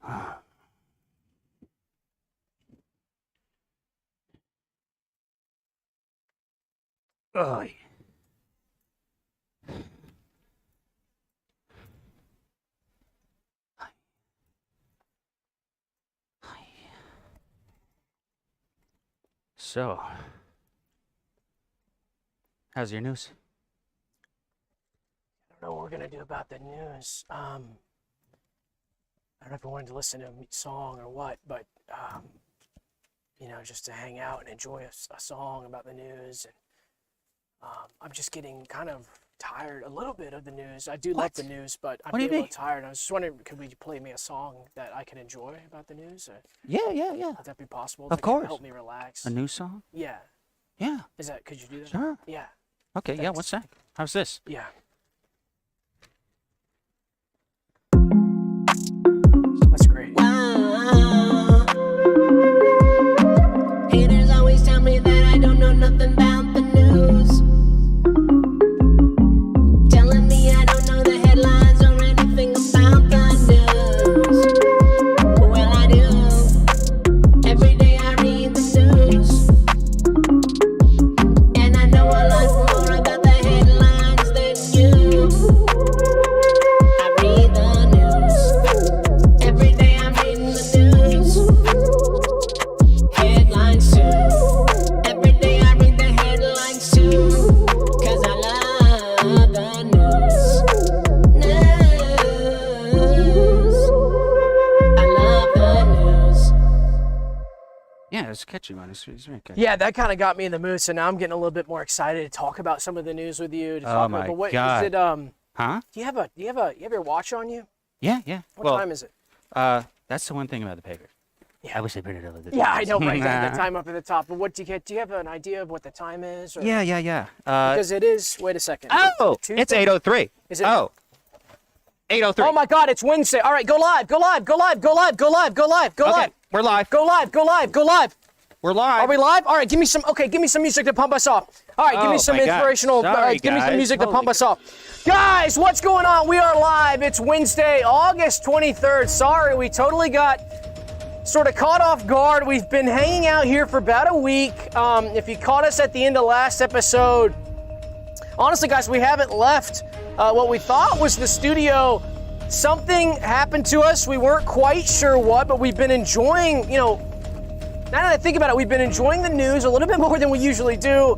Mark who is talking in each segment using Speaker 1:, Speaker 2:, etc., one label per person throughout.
Speaker 1: Oh. So, how's your news?
Speaker 2: I don't know what we're gonna do about the news. I don't know if I wanted to listen to a song or what, but you know, just to hang out and enjoy a song about the news. And I'm just getting kind of tired a little bit of the news. I do like the news, but I'm getting a little tired. I was just wondering, could we play me a song that I can enjoy about the news?
Speaker 1: Yeah.
Speaker 2: Would that be possible?
Speaker 1: Of course.
Speaker 2: Help me relax.
Speaker 1: A new song?
Speaker 2: Yeah.
Speaker 1: Yeah.
Speaker 2: Could you do that?
Speaker 1: Sure.
Speaker 2: Yeah.
Speaker 1: Okay,
Speaker 2: Thanks.
Speaker 1: yeah, what's that? How's this?
Speaker 2: Yeah. That's great.
Speaker 3: Haters always tell me that I don't know nothing about the news. Telling me I don't know the headlines or anything about the news. Well, I do. Every day I read the news. And I know a lot more about the headlines than you. I read the news. Every day I'm reading the news. Headlines too. Every day I read the headlines too. 'Cause I love the news. I love the news.
Speaker 1: Yeah, it's a catchy one. It's very catchy.
Speaker 2: Yeah, that kind of got me in the mood. So now I'm getting a little bit more excited to talk about some of the news with you. To talk
Speaker 1: my
Speaker 2: about, but what,
Speaker 1: God.
Speaker 2: Is it,
Speaker 1: Huh?
Speaker 2: do you have your watch on you?
Speaker 1: Yeah.
Speaker 2: What time is it?
Speaker 1: That's the one thing about the paper.
Speaker 2: Yeah.
Speaker 1: I wish they printed it over the
Speaker 2: Yeah, I know, right? The time up at the top. But what do you have an idea of what the time is? Or,
Speaker 1: Yeah.
Speaker 2: because it is. Wait a second.
Speaker 1: Oh, it's 8:03.
Speaker 2: Is it?
Speaker 1: Oh. 8:03.
Speaker 2: Oh my God! It's Wednesday. All right, go live. Go live. Go live. Go live. Go live. Go live. Go
Speaker 1: Okay,
Speaker 2: live.
Speaker 1: we're live.
Speaker 2: Go live. Go live. Go live.
Speaker 1: We're live.
Speaker 2: Are we live? All right, give me some. Okay, give me some music to pump us off. All right, give me
Speaker 1: Oh
Speaker 2: some
Speaker 1: my God.
Speaker 2: inspirational.
Speaker 1: Sorry,
Speaker 2: give me some
Speaker 1: guys.
Speaker 2: music to
Speaker 1: Holy
Speaker 2: pump us off. Guys, what's going on? We are live. It's Wednesday, August 23rd. Sorry, we totally got sort of caught off guard. We've been hanging out here for about a week. If you caught us at the end of last episode, honestly, guys, we haven't left what we thought was the studio. Something happened to us. We weren't quite sure what, but we've been enjoying, now that I think about it, we've been enjoying the news a little bit more than we usually do.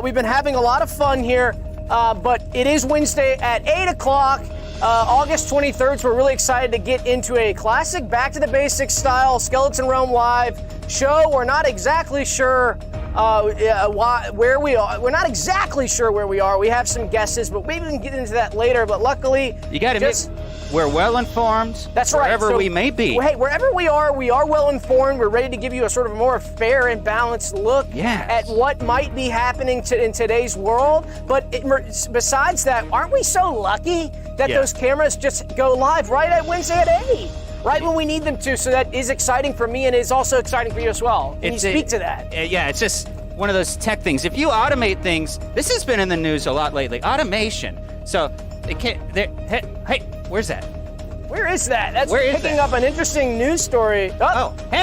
Speaker 2: We've been having a lot of fun here, but it is Wednesday at 8 o'clock, August 23rd, so we're really excited to get into a classic Back to the Basics style Skeleton Realm Live show. We're not exactly sure where we are. We're not exactly sure where we are. We have some guesses, but maybe we can get into that later. But luckily,
Speaker 1: You got to admit, we're well informed.
Speaker 2: That's right.
Speaker 1: Wherever
Speaker 2: So,
Speaker 1: we may be.
Speaker 2: Hey, wherever we are well informed. We're ready to give you a sort of more fair and balanced look at what might be happening in today's world. But besides that, aren't we so lucky that those cameras just go live right at Wednesday at 8? Right when we need them to. So that is exciting for me, and it's also exciting for you as well. Can you speak to that?
Speaker 1: Yeah, it's just one of those tech things. If you automate things, this has been in the news a lot lately. Automation. So it can't. Hey, where's that?
Speaker 2: Where is that? That's
Speaker 1: Where is
Speaker 2: picking
Speaker 1: that?
Speaker 2: up an interesting news story.
Speaker 1: Oh, hey!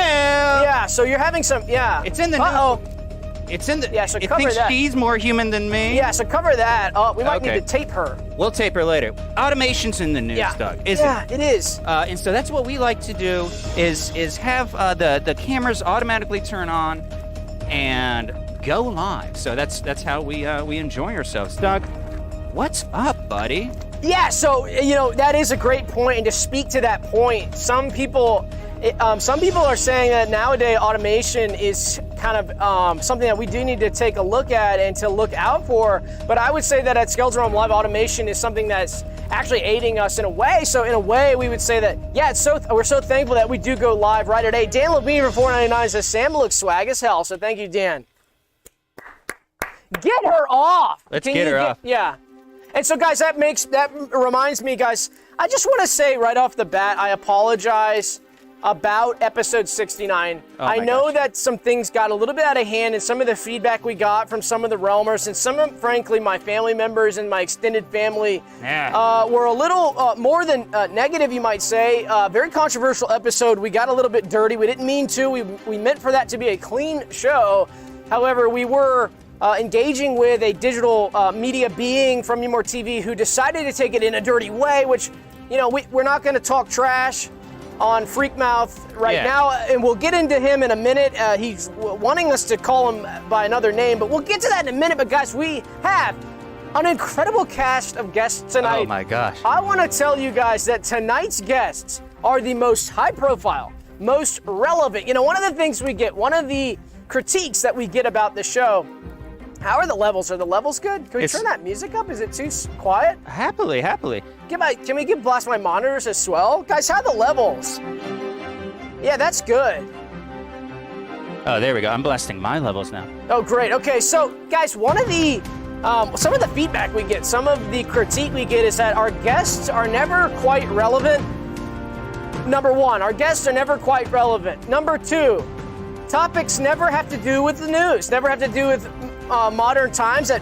Speaker 2: Yeah, so you're having some. Yeah.
Speaker 1: It's in the news.
Speaker 2: Uh-oh.
Speaker 1: It's in the.
Speaker 2: Yeah, so
Speaker 1: it
Speaker 2: cover
Speaker 1: thinks
Speaker 2: that.
Speaker 1: she's more human than me.
Speaker 2: Yeah, so cover that. Oh, we might
Speaker 1: Okay.
Speaker 2: need to tape her.
Speaker 1: We'll tape her later. Automation's in the news, Doug. Isn't
Speaker 2: it is.
Speaker 1: And so that's what we like to do is have the cameras automatically turn on and go live. So that's how we enjoy ourselves. Doug, what's up, buddy?
Speaker 2: Yeah, so that is a great point, and to speak to that point, some people are saying that nowadays automation is kind of something that we do need to take a look at and to look out for. But I would say that at Skeleton Realm Live, automation is something that's actually aiding us in a way. So in a way, we would say that we're so thankful that we do go live right at 8. Dan Levine for $4.99 says Sam looks swag as hell. So thank you, Dan. Get her off.
Speaker 1: Let's get her off.
Speaker 2: Yeah. And so, guys, that reminds me, guys, I just want to say right off the bat, I apologize about episode 69.
Speaker 1: Oh
Speaker 2: I
Speaker 1: my
Speaker 2: know
Speaker 1: gosh.
Speaker 2: that some things got a little bit out of hand, and some of the feedback we got from some of the Realmers and some of, frankly, my family members and my extended family were a little more than negative, you might say. Very controversial episode. We got a little bit dirty. We didn't mean to. We meant for that to be a clean show. However, we were engaging with a digital media being from MeMoreTV who decided to take it in a dirty way, which, you know, we're not going to talk trash on Freakmouth right now, and we'll get into him in a minute. He's wanting us to call him by another name, but we'll get to that in a minute. But guys, we have an incredible cast of guests tonight.
Speaker 1: Oh my gosh.
Speaker 2: I want to tell you guys that tonight's guests are the most high profile, most relevant. You know, one of the things we get, one of the critiques that we get about the show, how are the levels? Are the levels good? Can we turn that music up? Is it too quiet?
Speaker 1: Happily.
Speaker 2: Can we blast my monitors as well? Guys, how are the levels? Yeah, that's good.
Speaker 1: Oh, there we go. I'm blasting my levels now.
Speaker 2: Oh, great. Okay, so guys, one of the some of the feedback we get, some of the critique we get is that our guests are never quite relevant. Number one, our guests are never quite relevant. Number two, topics never have to do with the news, never have to do with modern times that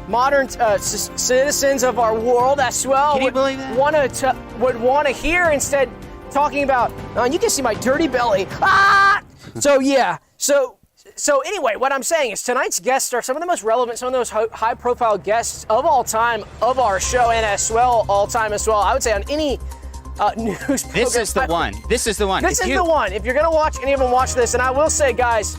Speaker 2: modern citizens of our world as well
Speaker 1: Can you believe that?
Speaker 2: would want to hear, instead talking about, you can see my dirty belly. Ah! So yeah, so anyway, what I'm saying is tonight's guests are some of the most relevant, some of those high profile guests of all time of our show, and as well, all time as well. I would say on any news program.
Speaker 1: This is the one. This is the one.
Speaker 2: This is the one. If you're going to watch any of them, watch this. And I will say, guys,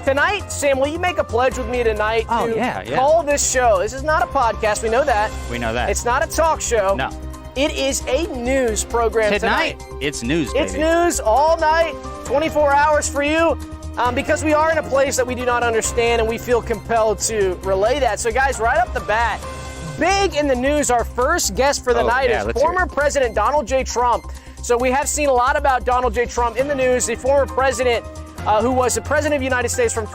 Speaker 2: tonight, Sam, will you make a pledge with me tonight to call this show? This is not a podcast. We know that.
Speaker 1: We know that.
Speaker 2: It's not a talk show.
Speaker 1: No.
Speaker 2: It is a news program tonight.
Speaker 1: It's news, baby.
Speaker 2: It's news all night, 24 hours for you, because we are in a place that we do not understand, and we feel compelled to relay that. So, guys, right off the bat, big in the news, our first guest for the night is former President Donald J. Trump. So we have seen a lot about Donald J. Trump in the news, the former president who was the president of the United States from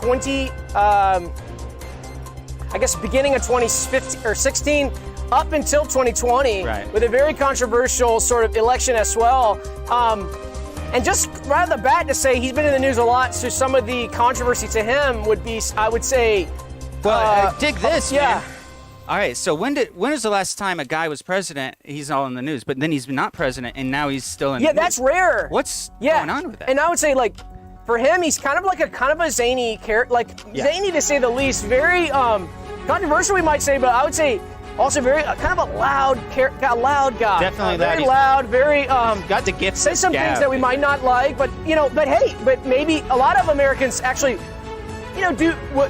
Speaker 2: beginning of 2015 or 16 up until 2020, with a very controversial sort of election as well. And just right off the bat to say he's been in the news a lot, so some of the controversy to him would be, I would say...
Speaker 1: Well, dig this, man. All right, so when is the last time a guy was president? He's all in the news, but then he's not president, and now he's still in the news.
Speaker 2: Yeah, that's rare.
Speaker 1: What's going on with that?
Speaker 2: And I would say, like, for him, he's kind of a zany character, zany to say the least. Very controversial, we might say, but I would say also very kind of a loud guy.
Speaker 1: Definitely
Speaker 2: very loud, very
Speaker 1: got the gift.
Speaker 2: Say some things that we might not like, but but maybe a lot of Americans actually, do what.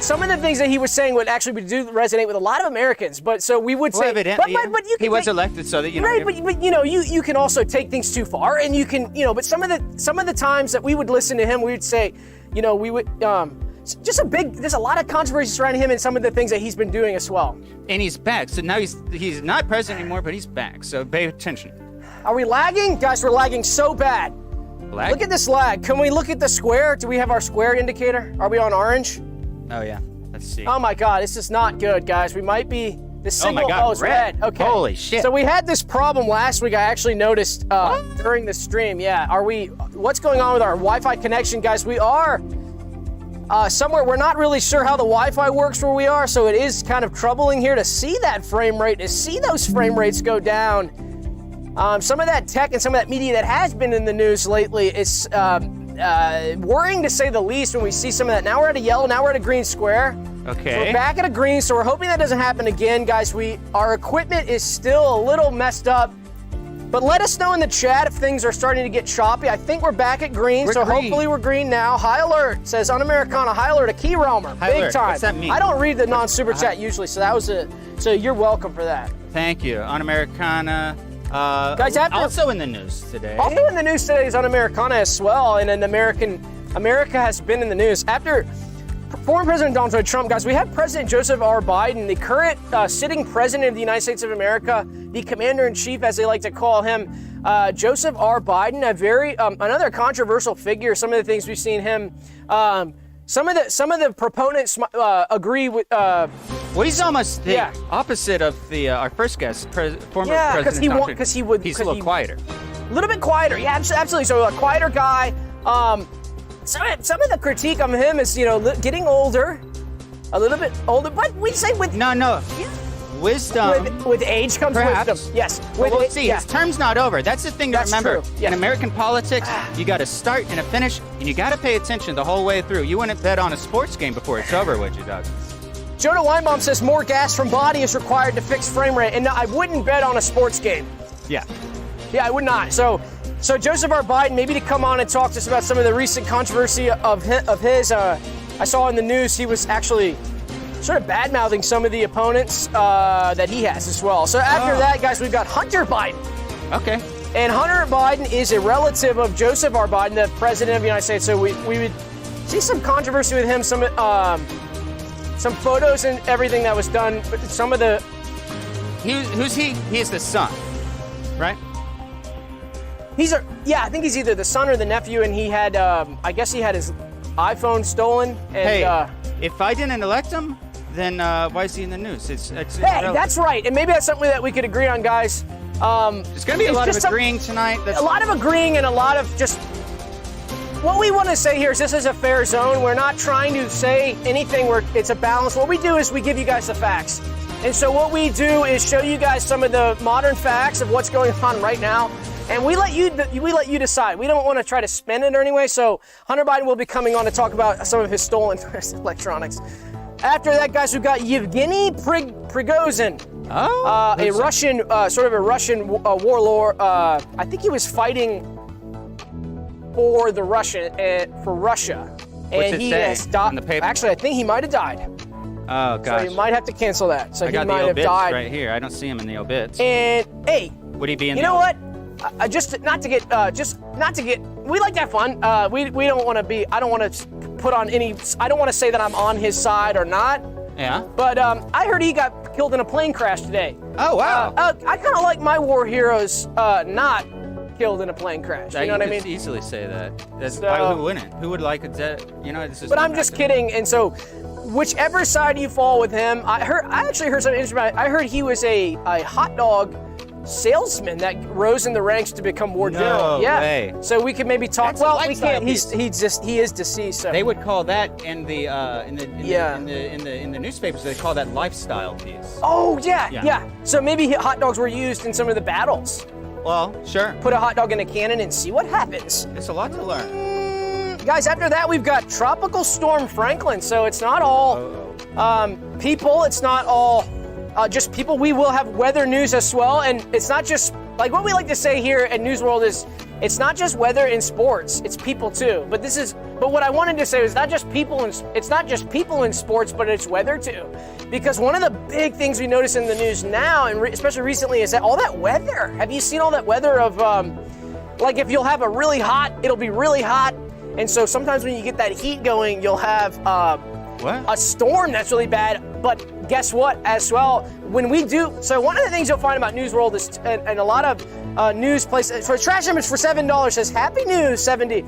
Speaker 2: Some of the things that he was saying would actually do resonate with a lot of Americans, but so we would say,
Speaker 1: evidently,
Speaker 2: but you can
Speaker 1: he was elected so that
Speaker 2: you can also take things too far, and you can but some of the times that we would listen to him, we would say, we would there's a lot of controversy surrounding him and some of the things that he's been doing as well.
Speaker 1: And he's back, so now he's not president anymore, but he's back. So pay attention.
Speaker 2: Are we lagging, guys? We're lagging so bad.
Speaker 1: Lag?
Speaker 2: Look at this lag. Can we look at the square? Do we have our square indicator? Are we on orange?
Speaker 1: Oh, yeah. Let's see.
Speaker 2: Oh, my God. This is not good, guys. We might be... The signal, it's red. Okay.
Speaker 1: Holy shit.
Speaker 2: So we had this problem last week. I actually noticed during the stream. Yeah. What's going on with our Wi-Fi connection, guys? We are somewhere. We're not really sure how the Wi-Fi works where we are, so it is kind of troubling here to see that frame rate, to see those frame rates go down. Some of that tech and some of that media that has been in the news lately is... worrying to say the least when we see some of that. Now we're at a yellow, now we're at a green square.
Speaker 1: Okay.
Speaker 2: So we're back at a green, so we're hoping that doesn't happen again, guys. Our equipment is still a little messed up, but let us know in the chat if things are starting to get choppy. I think we're back at green, hopefully we're green now. High alert, says on Americana, high alert, a key realmer, big time.
Speaker 1: What's that mean?
Speaker 2: I don't read the non-super chat usually, so you're welcome for that.
Speaker 1: Thank you. On Americana.
Speaker 2: Guys,
Speaker 1: also in the news today.
Speaker 2: Also in the news today is on Americana as well, and America has been in the news. After former President Donald J. Trump, guys, we have President Joseph R. Biden, the current sitting president of the United States of America, the commander-in-chief, as they like to call him, Joseph R. Biden, a very another controversial figure. Some of the things we've seen him. Some of the proponents agree with.
Speaker 1: Well, he's almost the opposite of our first guest, former President.
Speaker 2: Because he's
Speaker 1: a little quieter.
Speaker 2: A little bit quieter. Yeah, absolutely. So a quieter guy. Some of the critique on him is, getting older, a little bit older. But we say with
Speaker 1: wisdom.
Speaker 2: With age comes
Speaker 1: perhaps.
Speaker 2: wisdom. Yes.
Speaker 1: Well, we'll see. His term's not over. That's the thing to
Speaker 2: That's
Speaker 1: remember.
Speaker 2: true. Yeah.
Speaker 1: In American politics, you got a start and a finish, and you got to pay attention the whole way through. You wouldn't bet on a sports game before it's over, would you, Doug?
Speaker 2: Jonah Weinbaum says more gas from body is required to fix frame rate, and no, I wouldn't bet on a sports game.
Speaker 1: Yeah.
Speaker 2: Yeah, I would not. So Joseph R. Biden, maybe to come on and talk to us about some of the recent controversy of his. I saw in the news he was actually sort of bad-mouthing some of the opponents that he has as well. So after that, guys, we've got Hunter Biden.
Speaker 1: Okay.
Speaker 2: And Hunter Biden is a relative of Joseph R. Biden, the president of the United States. So we would see some controversy with him, some photos and everything that was done. But some of the...
Speaker 1: Who's he? He is the son, right?
Speaker 2: I think he's either the son or the nephew, and he had, I guess he had his iPhone stolen. And,
Speaker 1: hey, if I didn't elect him, then why is he in the news? It's
Speaker 2: that's right. And maybe that's something that we could agree on, guys.
Speaker 1: There's going to be a lot of agreeing tonight.
Speaker 2: A lot of agreeing and a lot of just... What we want to say here is this is a fair zone. We're not trying to say anything where it's a balance. What we do is we give you guys the facts. And so what we do is show you guys some of the modern facts of what's going on right now. And we let you decide. We don't want to try to spin it or anyway. So Hunter Biden will be coming on to talk about some of his stolen electronics. After that, guys, we've got Yevgeny Prigozhin. A Russian, sort of a Russian warlord. I think he was fighting for Russia.
Speaker 1: What's
Speaker 2: he
Speaker 1: it say
Speaker 2: has died.
Speaker 1: in the paper?
Speaker 2: Actually, I think he might have died.
Speaker 1: Oh, gosh.
Speaker 2: So you might have to cancel that. So
Speaker 1: I
Speaker 2: he
Speaker 1: got
Speaker 2: might
Speaker 1: the
Speaker 2: have
Speaker 1: obits
Speaker 2: died.
Speaker 1: right here. I don't see him in the obits.
Speaker 2: And hey,
Speaker 1: would he be in?
Speaker 2: You know what? Just not to get. We like to have fun. We don't want to be. I don't want to put on any. I don't want to say that I'm on his side or not.
Speaker 1: Yeah.
Speaker 2: But I heard he got killed in a plane crash today.
Speaker 1: Oh wow.
Speaker 2: I kind of like my war heroes not killed in a plane crash. You know what I mean?
Speaker 1: You could easily say that. Why, who wouldn't? Who would like it? This is.
Speaker 2: But I'm just kidding. And so, whichever side you fall with him, I actually heard something interesting about it. I heard he was a hot dog salesman that rose in the ranks to become war general.
Speaker 1: No way.
Speaker 2: So we could maybe talk.
Speaker 1: That's
Speaker 2: we can't. He is deceased. So.
Speaker 1: They would call that in the newspapers. They call that lifestyle piece.
Speaker 2: Oh yeah. So maybe hot dogs were used in some of the battles.
Speaker 1: Well, sure.
Speaker 2: Put a hot dog in a cannon and see what happens.
Speaker 1: It's a lot to learn.
Speaker 2: Guys, after that we've got Tropical Storm Franklin. So it's not all people. It's not all just people. We will have weather news as well, and it's not just like what we like to say here at News World is it's not just weather in sports. It's people too. But what I wanted to say is it's not just people in sports, but it's weather too. Because one of the big things we notice in the news now, and especially recently, is that all that weather. Have you seen all that weather of like if you'll have it'll be really hot, and so sometimes when you get that heat going, you'll have a storm that's really bad. But guess what? As well, when we do, so one of the things you'll find about News World is, and a lot of news places, for a trash image for $7 says Happy News 70.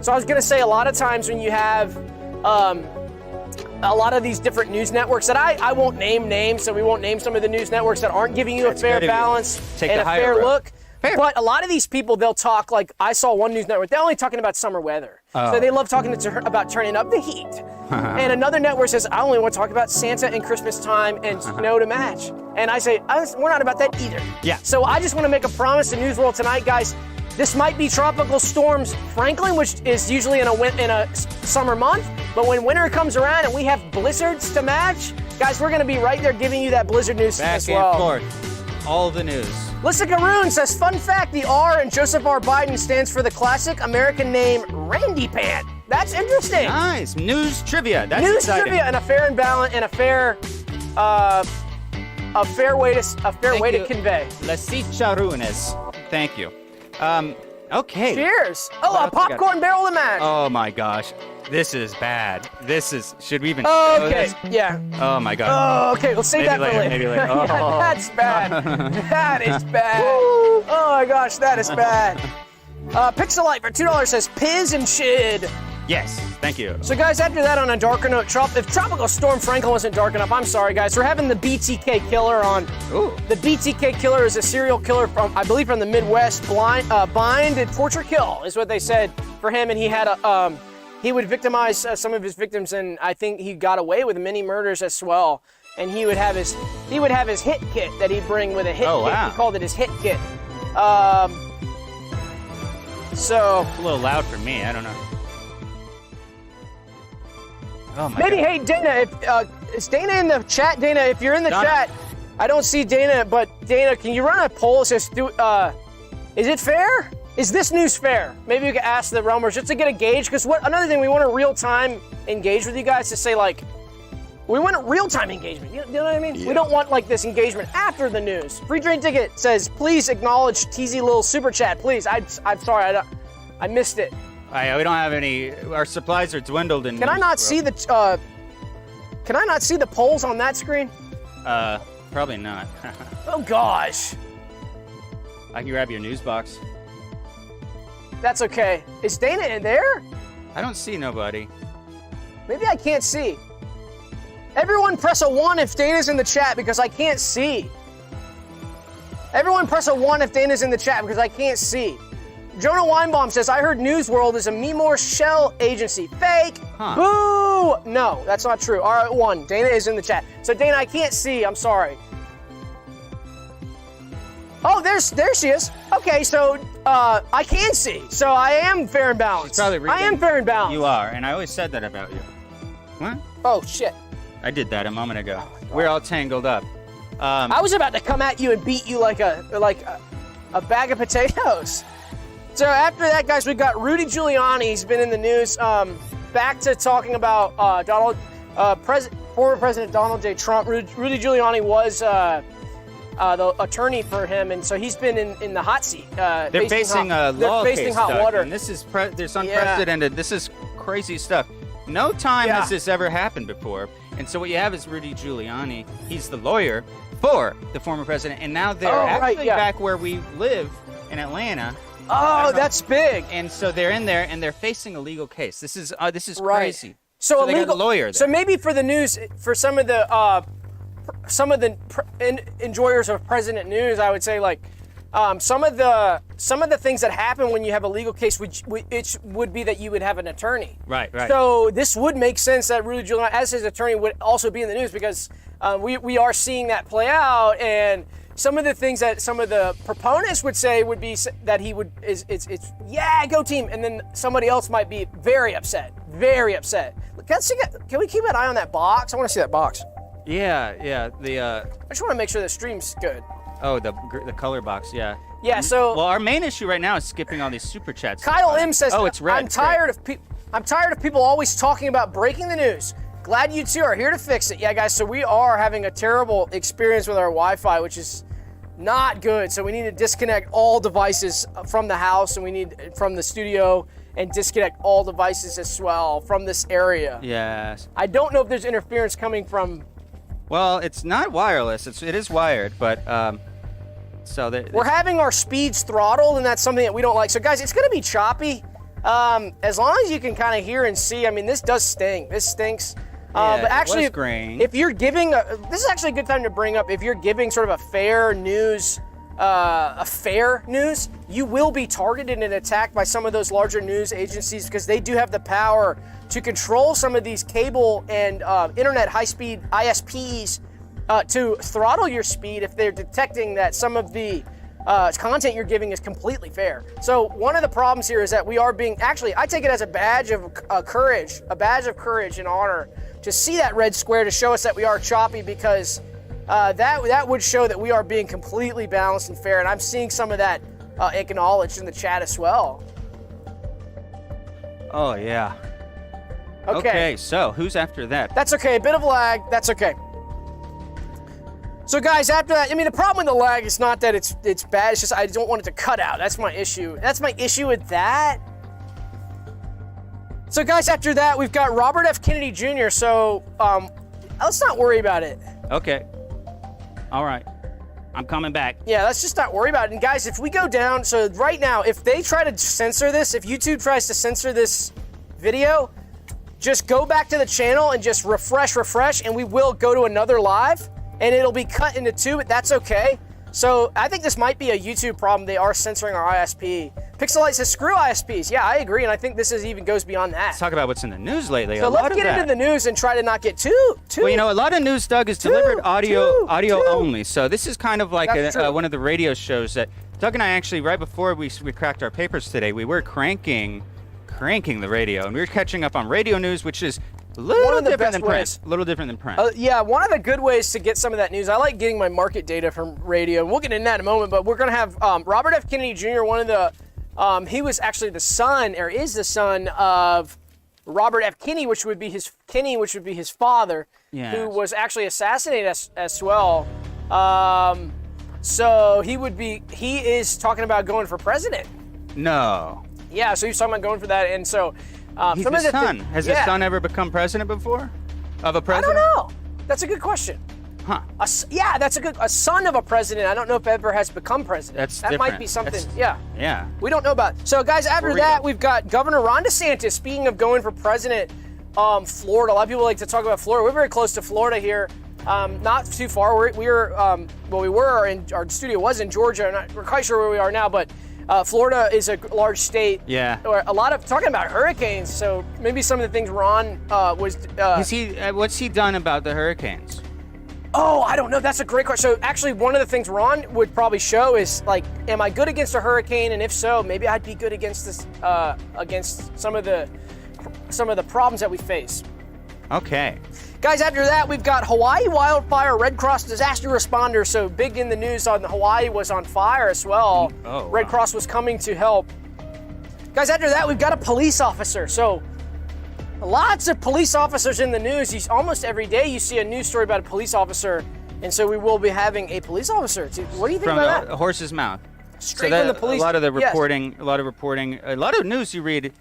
Speaker 2: So I was gonna say a lot of times when you have a lot of these different news networks that I won't name names, so we won't name some of the news networks that aren't giving you a fair balance and a fair look. Fair. But a lot of these people, they'll talk like I saw one news network. They're only talking about summer weather, so they love talking about turning up the heat. And another network says I only want to talk about Santa and Christmas time and snow to match. And I say we're not about that either.
Speaker 1: Yeah.
Speaker 2: So I just want to make a promise to News World tonight, guys. This might be Tropical Storms Franklin, which is usually in a summer month. But when winter comes around and we have blizzards to match, guys, we're going to be right there giving you that blizzard news as well.
Speaker 1: Back and forth. All the news.
Speaker 2: Lissa Garoon says, fun fact, the R in Joseph R. Biden stands for the classic American name Randy Pant. That's interesting.
Speaker 1: Nice. News trivia. That's
Speaker 2: news
Speaker 1: exciting.
Speaker 2: Trivia and a fair and balance and a fair way to convey.
Speaker 1: Las chicharrones. Thank you. Okay.
Speaker 2: Cheers. Oh, a popcorn barrel to match.
Speaker 1: Oh my gosh. This is bad. Should we even show this?
Speaker 2: Yeah.
Speaker 1: Oh my god.
Speaker 2: Oh, okay, we'll save that for later.
Speaker 1: Maybe later. Oh.
Speaker 2: Yeah, that's bad. That is bad. Oh my gosh, that is bad. Pixelite for $2 says Piz and Shid.
Speaker 1: Yes, thank you.
Speaker 2: So, guys, after that, on a darker note, if Tropical Storm Franklin wasn't dark enough, I'm sorry, guys. We're having the BTK Killer on.
Speaker 1: Ooh.
Speaker 2: The BTK Killer is a serial killer from, I believe, from the Midwest. Bind and torture, kill is what they said for him, and he had a he would victimize some of his victims, and I think he got away with many murders as well. And he would have his hit kit that he'd bring with a hit kit.
Speaker 1: Wow.
Speaker 2: He called it his hit kit. So
Speaker 1: It's a little loud for me. I don't know. Oh my
Speaker 2: maybe,
Speaker 1: God.
Speaker 2: hey Dana, is Dana in the chat? Dana, if you're in the
Speaker 1: Donna.
Speaker 2: chat, I don't see Dana, but Dana, can you run a poll? It says, is it fair? Is this news fair? Maybe you could ask the Realmers just to get a gauge, because another thing, we want to real-time engage with you guys to say, like, we want a real-time engagement. You know what I mean?
Speaker 4: Yeah.
Speaker 2: We don't want, like, this engagement after the news. Free Train Ticket says, please acknowledge TZ Little Super Chat, please. I'm sorry, I missed it.
Speaker 1: We don't have any. Our supplies are dwindled.
Speaker 2: Can I not see the polls on that screen?
Speaker 1: Probably not.
Speaker 2: Oh gosh,
Speaker 1: I can grab your news box.
Speaker 2: that's okay. Is Dana in there?
Speaker 1: I don't see nobody.
Speaker 2: Maybe I can't see. Everyone press a 1 if Dana's in the chat, because I can't see. Everyone press a 1 if Dana's in the chat, because I can't see. Jonah Weinbaum says, I heard NEWSWORLD is a MeMore shell agency. Fake!
Speaker 1: Huh.
Speaker 2: Boo! No, that's not true. All right, 1. Dana is in the chat. So Dana, I can't see. I'm sorry. Oh, there she is. Okay, so I can see. So I am fair and balanced.
Speaker 1: Probably reading.
Speaker 2: I am fair and balanced.
Speaker 1: You are, and I always said that about you. What?
Speaker 2: Oh shit.
Speaker 1: I did that a moment ago. We're all tangled up.
Speaker 2: I was about to come at you and beat you like a bag of potatoes. So after that, guys, we've got Rudy Giuliani. He's been in the news. Back to talking about former President Donald J. Trump. Rudy Giuliani was the attorney for him, and so he's been in the hot seat.
Speaker 1: They're facing a law
Speaker 2: They're facing
Speaker 1: case,
Speaker 2: hot
Speaker 1: Doug,
Speaker 2: water.
Speaker 1: and this is unprecedented. This is crazy stuff. No time has this ever happened before. And so what you have is Rudy Giuliani. He's the lawyer for the former president, and now they're actually back where we live in Atlanta.
Speaker 2: Oh, that's big.
Speaker 1: And so they're in there, and they're facing a legal case. This is
Speaker 2: Right.
Speaker 1: crazy.
Speaker 2: So
Speaker 1: they got a lawyer there.
Speaker 2: So maybe for the news, for some of the enjoyers of President News, I would say, like, some of the things that happen when you have a legal case, which it would be that you would have an attorney.
Speaker 1: Right.
Speaker 2: So this would make sense that Rudy Giuliani, as his attorney, would also be in the news, because we are seeing that play out, and some of the things that some of the proponents would say would be that he would it's go team, and then somebody else might be very upset. Can we keep an eye on that box? I want to see that box.
Speaker 1: Yeah.
Speaker 2: I just want to make sure the stream's good.
Speaker 1: Oh, the color box. Yeah.
Speaker 2: Yeah. So
Speaker 1: Well, our main issue right now is skipping all these super chats.
Speaker 2: Kyle M says,
Speaker 1: "Oh, it's red.
Speaker 2: I'm tired of people always talking about breaking the news. Glad you two are here to fix it." Yeah, guys. So we are having a terrible experience with our Wi-Fi, which is not good. So we need to disconnect all devices from the house, and we need from the studio, and disconnect all devices as well from this area.
Speaker 1: Yes.
Speaker 2: I don't know if there's interference coming from.
Speaker 1: Well, it's not wireless. It is wired, but
Speaker 2: We're having our speeds throttled, and that's something that we don't like. So, guys, it's going to be choppy. As long as you can kind of hear and see. I mean, this does sting. This stinks. But actually, if you're giving, this is actually a good time to bring up, if you're giving sort of a fair news, you will be targeted and attacked by some of those larger news agencies, because they do have the power to control some of these cable and internet high-speed ISPs to throttle your speed if they're detecting that some of the content you're giving is completely fair. So one of the problems here is that we are being, actually, I take it as a badge of courage and honor to see that red square, to show us that we are choppy, because that would show that we are being completely balanced and fair, and I'm seeing some of that acknowledged in the chat as well.
Speaker 1: Oh, yeah. Okay, so who's after that?
Speaker 2: That's okay, a bit of lag, that's okay. So guys, after that, I mean, the problem with the lag is not that it's bad, it's just I don't want it to cut out. That's my issue. That's my issue with that. So guys, after that, we've got Robert F. Kennedy Jr., so let's not worry about it.
Speaker 1: Okay. All right. I'm coming back.
Speaker 2: Yeah, let's just not worry about it. And guys, if we go down, so right now, if they try to censor this, if YouTube tries to censor this video, just go back to the channel and just refresh, and we will go to another live, and it'll be cut into two, but that's okay. So I think this might be a YouTube problem. They are censoring our ISP. Pixelite says, screw ISPs. Yeah, I agree, and I think this even goes beyond that.
Speaker 1: Let's talk about what's in the news lately.
Speaker 2: So let's get into the news and try to not get too.
Speaker 1: Well, you know, a lot of news, Doug, is delivered audio only. So this is kind of like one of the radio shows that Doug and I actually, right before we cracked our papers today, we were cranking the radio, and we were catching up on radio news, which is a little different than print. A little different than print.
Speaker 2: Yeah, one of the good ways to get some of that news, I like getting my market data from radio, and we'll get into that in a moment, but we're going to have Robert F. Kennedy Jr., one of the, he was actually the son, or is the son of Robert F. Kennedy, which would be his father, who was actually assassinated as well. So he is talking about going for president.
Speaker 1: No.
Speaker 2: Yeah, so he's talking about going for that, and so
Speaker 1: he's the son. Has his son ever become president before? Of a president?
Speaker 2: I don't know. That's a good question.
Speaker 1: Huh.
Speaker 2: Yeah, that's a son of a president. I don't know if ever has become president. That might be something. Yeah. We don't know about. So, guys, after that, we've got Governor Ron DeSantis. Speaking of going for president, Florida. A lot of people like to talk about Florida. We're very close to Florida here. Not too far. Our studio was in Georgia. We're quite sure where we are now, but Florida is a large state.
Speaker 1: Yeah.
Speaker 2: A lot of talking about hurricanes. So maybe some of the things Ron was.
Speaker 1: What's he done about the hurricanes?
Speaker 2: Oh, I don't know. That's a great question. So actually, one of the things Ron would probably show is like, am I good against a hurricane? And if so, maybe I'd be good against this, against some of the problems that we face.
Speaker 1: Okay.
Speaker 2: Guys, after that, we've got Hawaii wildfire, Red Cross disaster responders. So big in the news on Hawaii was on fire as well.
Speaker 1: Oh,
Speaker 2: Red Cross was coming to help. Guys, after that, we've got a police officer. So lots of police officers in the news. Almost every day you see a news story about a police officer. And so we will be having a police officer. What do you think about that?
Speaker 1: From a horse's mouth.
Speaker 2: Straight from the police.
Speaker 1: A lot of the reporting, a lot of news you read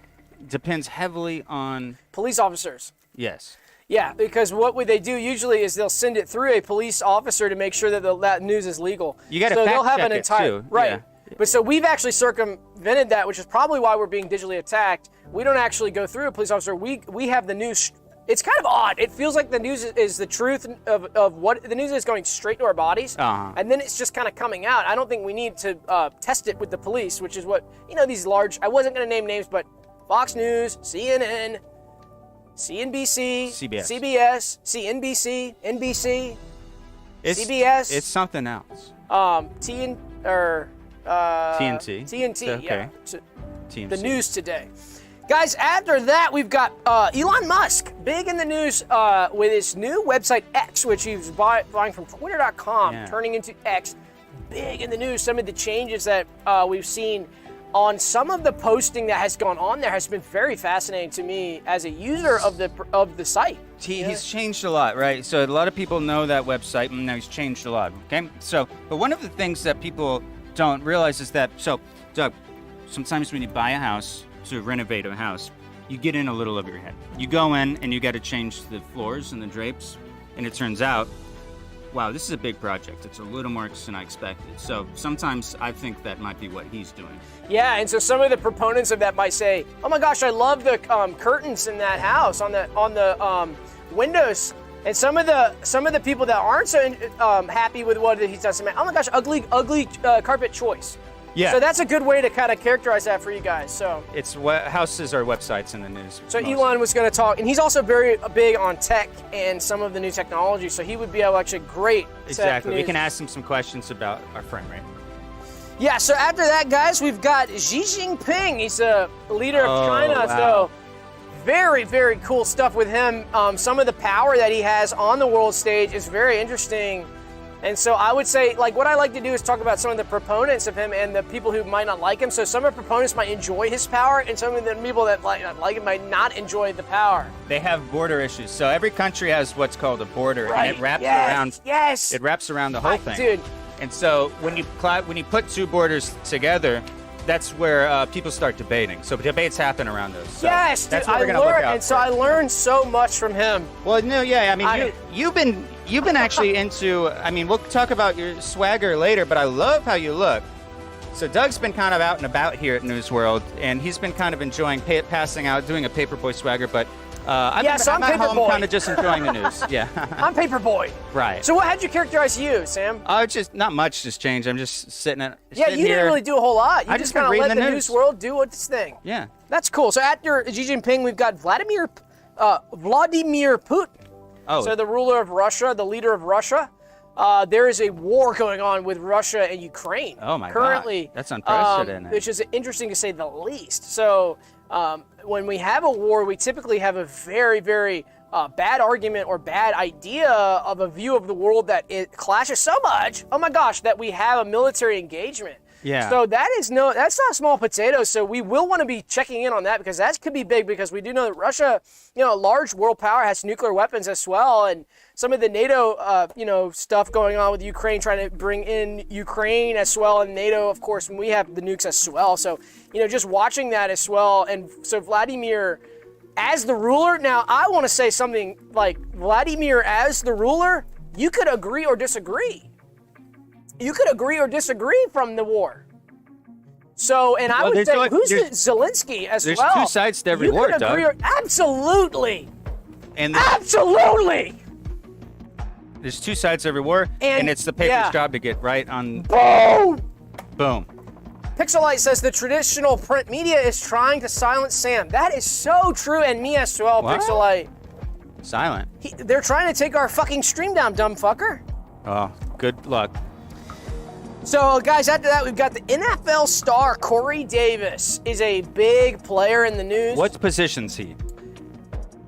Speaker 1: depends heavily on
Speaker 2: police officers.
Speaker 1: Yes.
Speaker 2: Yeah, because what would they do usually is they'll send it through a police officer to make sure that that news is legal.
Speaker 1: You got to fact check it too.
Speaker 2: Right.
Speaker 1: Yeah.
Speaker 2: But so we've actually circumvented that, which is probably why we're being digitally attacked. We don't actually go through a police officer. We have the news. It's kind of odd. It feels like the news is the truth of what the news is going straight to our bodies, and then it's just kind of coming out. I don't think we need to test it with the police, which is what these large. I wasn't going to name names, but Fox News, CNN. CNBC, CBS, CNBC, NBC, CBS.
Speaker 1: It's something else.
Speaker 2: TNT.
Speaker 1: Okay.
Speaker 2: Yeah.
Speaker 1: TMC.
Speaker 2: The news today. Guys, after that, we've got Elon Musk, big in the news with his new website, X, which he was buying from Twitter.com, turning into X. Big in the news. Some of the changes that we've seen on some of the posting that has gone on there has been very fascinating to me as a user of the site.
Speaker 1: He's changed a lot, right? So a lot of people know that website, and now he's changed a lot, okay? So, but one of the things that people don't realize is that, so, Doug, sometimes when you buy a house, to renovate a house, you get in a little over your head. You go in, and you got to change the floors and the drapes, and it turns out, wow, this is a big project. It's a little more than I expected. So sometimes I think that might be what he's doing.
Speaker 2: Yeah, and so some of the proponents of that might say, "Oh my gosh, I love the curtains in that house on the windows." And some of the people that aren't so happy with what he's done, say, "Oh my gosh, ugly carpet choice."
Speaker 1: Yeah.
Speaker 2: So that's a good way to kind of characterize that for you guys. So
Speaker 1: it's houses or websites in the news.
Speaker 2: So mostly. Elon was going to talk, and he's also very big on tech and some of the new technology. So he would be actually great.
Speaker 1: Exactly. We can ask him some questions about our frame rate.
Speaker 2: Yeah. So after that, guys, we've got Xi Jinping. He's a leader of China.
Speaker 1: Wow.
Speaker 2: So very, very cool stuff with him. Some of the power that he has on the world stage is very interesting. And so I would say, like, what I like to do is talk about some of the proponents of him and the people who might not like him. So some of the proponents might enjoy his power, and some of the people that like him might not enjoy the power.
Speaker 1: They have border issues. So every country has what's called a border, and it wraps around.
Speaker 2: Yes.
Speaker 1: It wraps around the whole thing,
Speaker 2: dude.
Speaker 1: And so when you put two borders together, that's where people start debating. So debates happen around those. So
Speaker 2: yes,
Speaker 1: that's
Speaker 2: dude,
Speaker 1: what we're gonna look out
Speaker 2: and so I learned so much from him.
Speaker 1: Well, no, yeah, I mean, you've been actually into. I mean, we'll talk about your swagger later, but I love how you look. So Doug's been kind of out and about here at News World, and he's been kind of enjoying passing out, doing a Paperboy swagger, but I'm at home kind of just enjoying the news. Yeah.
Speaker 2: I'm Paperboy.
Speaker 1: Right.
Speaker 2: So how'd you characterize you, Sam?
Speaker 1: Just not much has changed. I'm just sitting
Speaker 2: Yeah,
Speaker 1: sitting
Speaker 2: you
Speaker 1: here.
Speaker 2: didn't really do a whole lot. You
Speaker 1: I
Speaker 2: just
Speaker 1: just been
Speaker 2: kind of let
Speaker 1: reading
Speaker 2: the
Speaker 1: the
Speaker 2: news
Speaker 1: news.
Speaker 2: world do its thing.
Speaker 1: Yeah.
Speaker 2: That's cool. So after Xi Jinping, we've got Vladimir Putin.
Speaker 1: Oh.
Speaker 2: So the ruler of Russia, the leader of Russia. There is a war going on with Russia and Ukraine.
Speaker 1: Oh my God.
Speaker 2: Currently,
Speaker 1: That's unprecedented.
Speaker 2: which is interesting to say the least. So when we have a war, we typically have a very, very bad argument or bad idea of a view of the world that it clashes so much. Oh my gosh, that we have a military engagement.
Speaker 1: Yeah.
Speaker 2: So that's not small potatoes. So we will want to be checking in on that because that could be big because we do know that Russia, a large world power, has nuclear weapons as well, and some of the NATO, stuff going on with Ukraine, trying to bring in Ukraine as well, and NATO, of course, when we have the nukes as well. So, just watching that as well. And so Vladimir, as the ruler, now I want to say something like Vladimir as the ruler, you could agree or disagree. You could agree or disagree from the war. So, and I would say, Zelensky as well?
Speaker 1: There's two sides to every war,
Speaker 2: You could agree or absolutely.
Speaker 1: And
Speaker 2: Absolutely.
Speaker 1: there's two sides to every war, and it's the paper's job to get right on. Boom.
Speaker 2: Pixelite says the traditional print media is trying to silence Sam. That is so true, and me as well,
Speaker 1: What?
Speaker 2: Pixelite.
Speaker 1: Silent.
Speaker 2: They're trying to take our fucking stream down, dumb fucker.
Speaker 1: Oh, good luck.
Speaker 2: So, guys, after that, we've got the NFL star Corey Davis is a big player in the news.
Speaker 1: What position's he?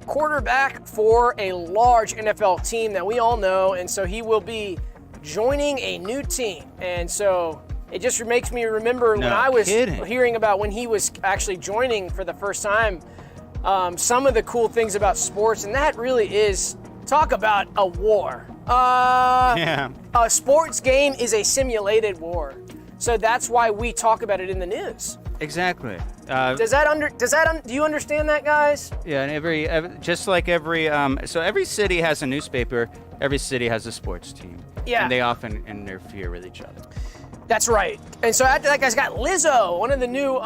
Speaker 2: Quarterback for a large NFL team that we all know, and so he will be joining a new team. And so it just makes me remember when I was hearing about when he was actually joining for the first time, some of the cool things about sports, and that really is, talk about a war. A sports game is a simulated war, so that's why we talk about it in the news.
Speaker 1: Exactly.
Speaker 2: Do you understand that, guys?
Speaker 1: Yeah, and just like so every city has a newspaper, every city has a sports team.
Speaker 2: Yeah.
Speaker 1: And they often interfere with each other.
Speaker 2: That's right. And so after that, guys, got Lizzo, one of the new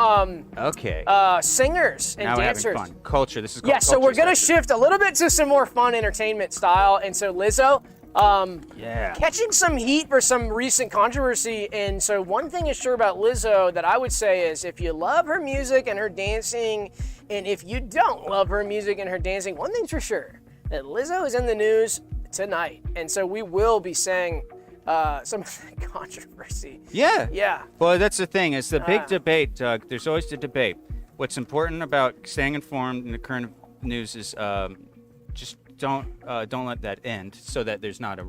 Speaker 2: singers and
Speaker 1: now
Speaker 2: dancers.
Speaker 1: we're having fun. Culture. This is called
Speaker 2: so we're gonna
Speaker 1: section.
Speaker 2: shift a little bit to some more fun entertainment style. And so Lizzo, catching some heat for some recent controversy. And so one thing is sure about Lizzo that I would say is if you love her music and her dancing, and if you don't love her music and her dancing, one thing's for sure, that Lizzo is in the news tonight. And so we will be saying some of the controversy.
Speaker 1: Yeah. Well, that's the thing. It's the big debate, Doug. There's always the debate. What's important about staying informed in the current news is just don't let that end, so that there's not a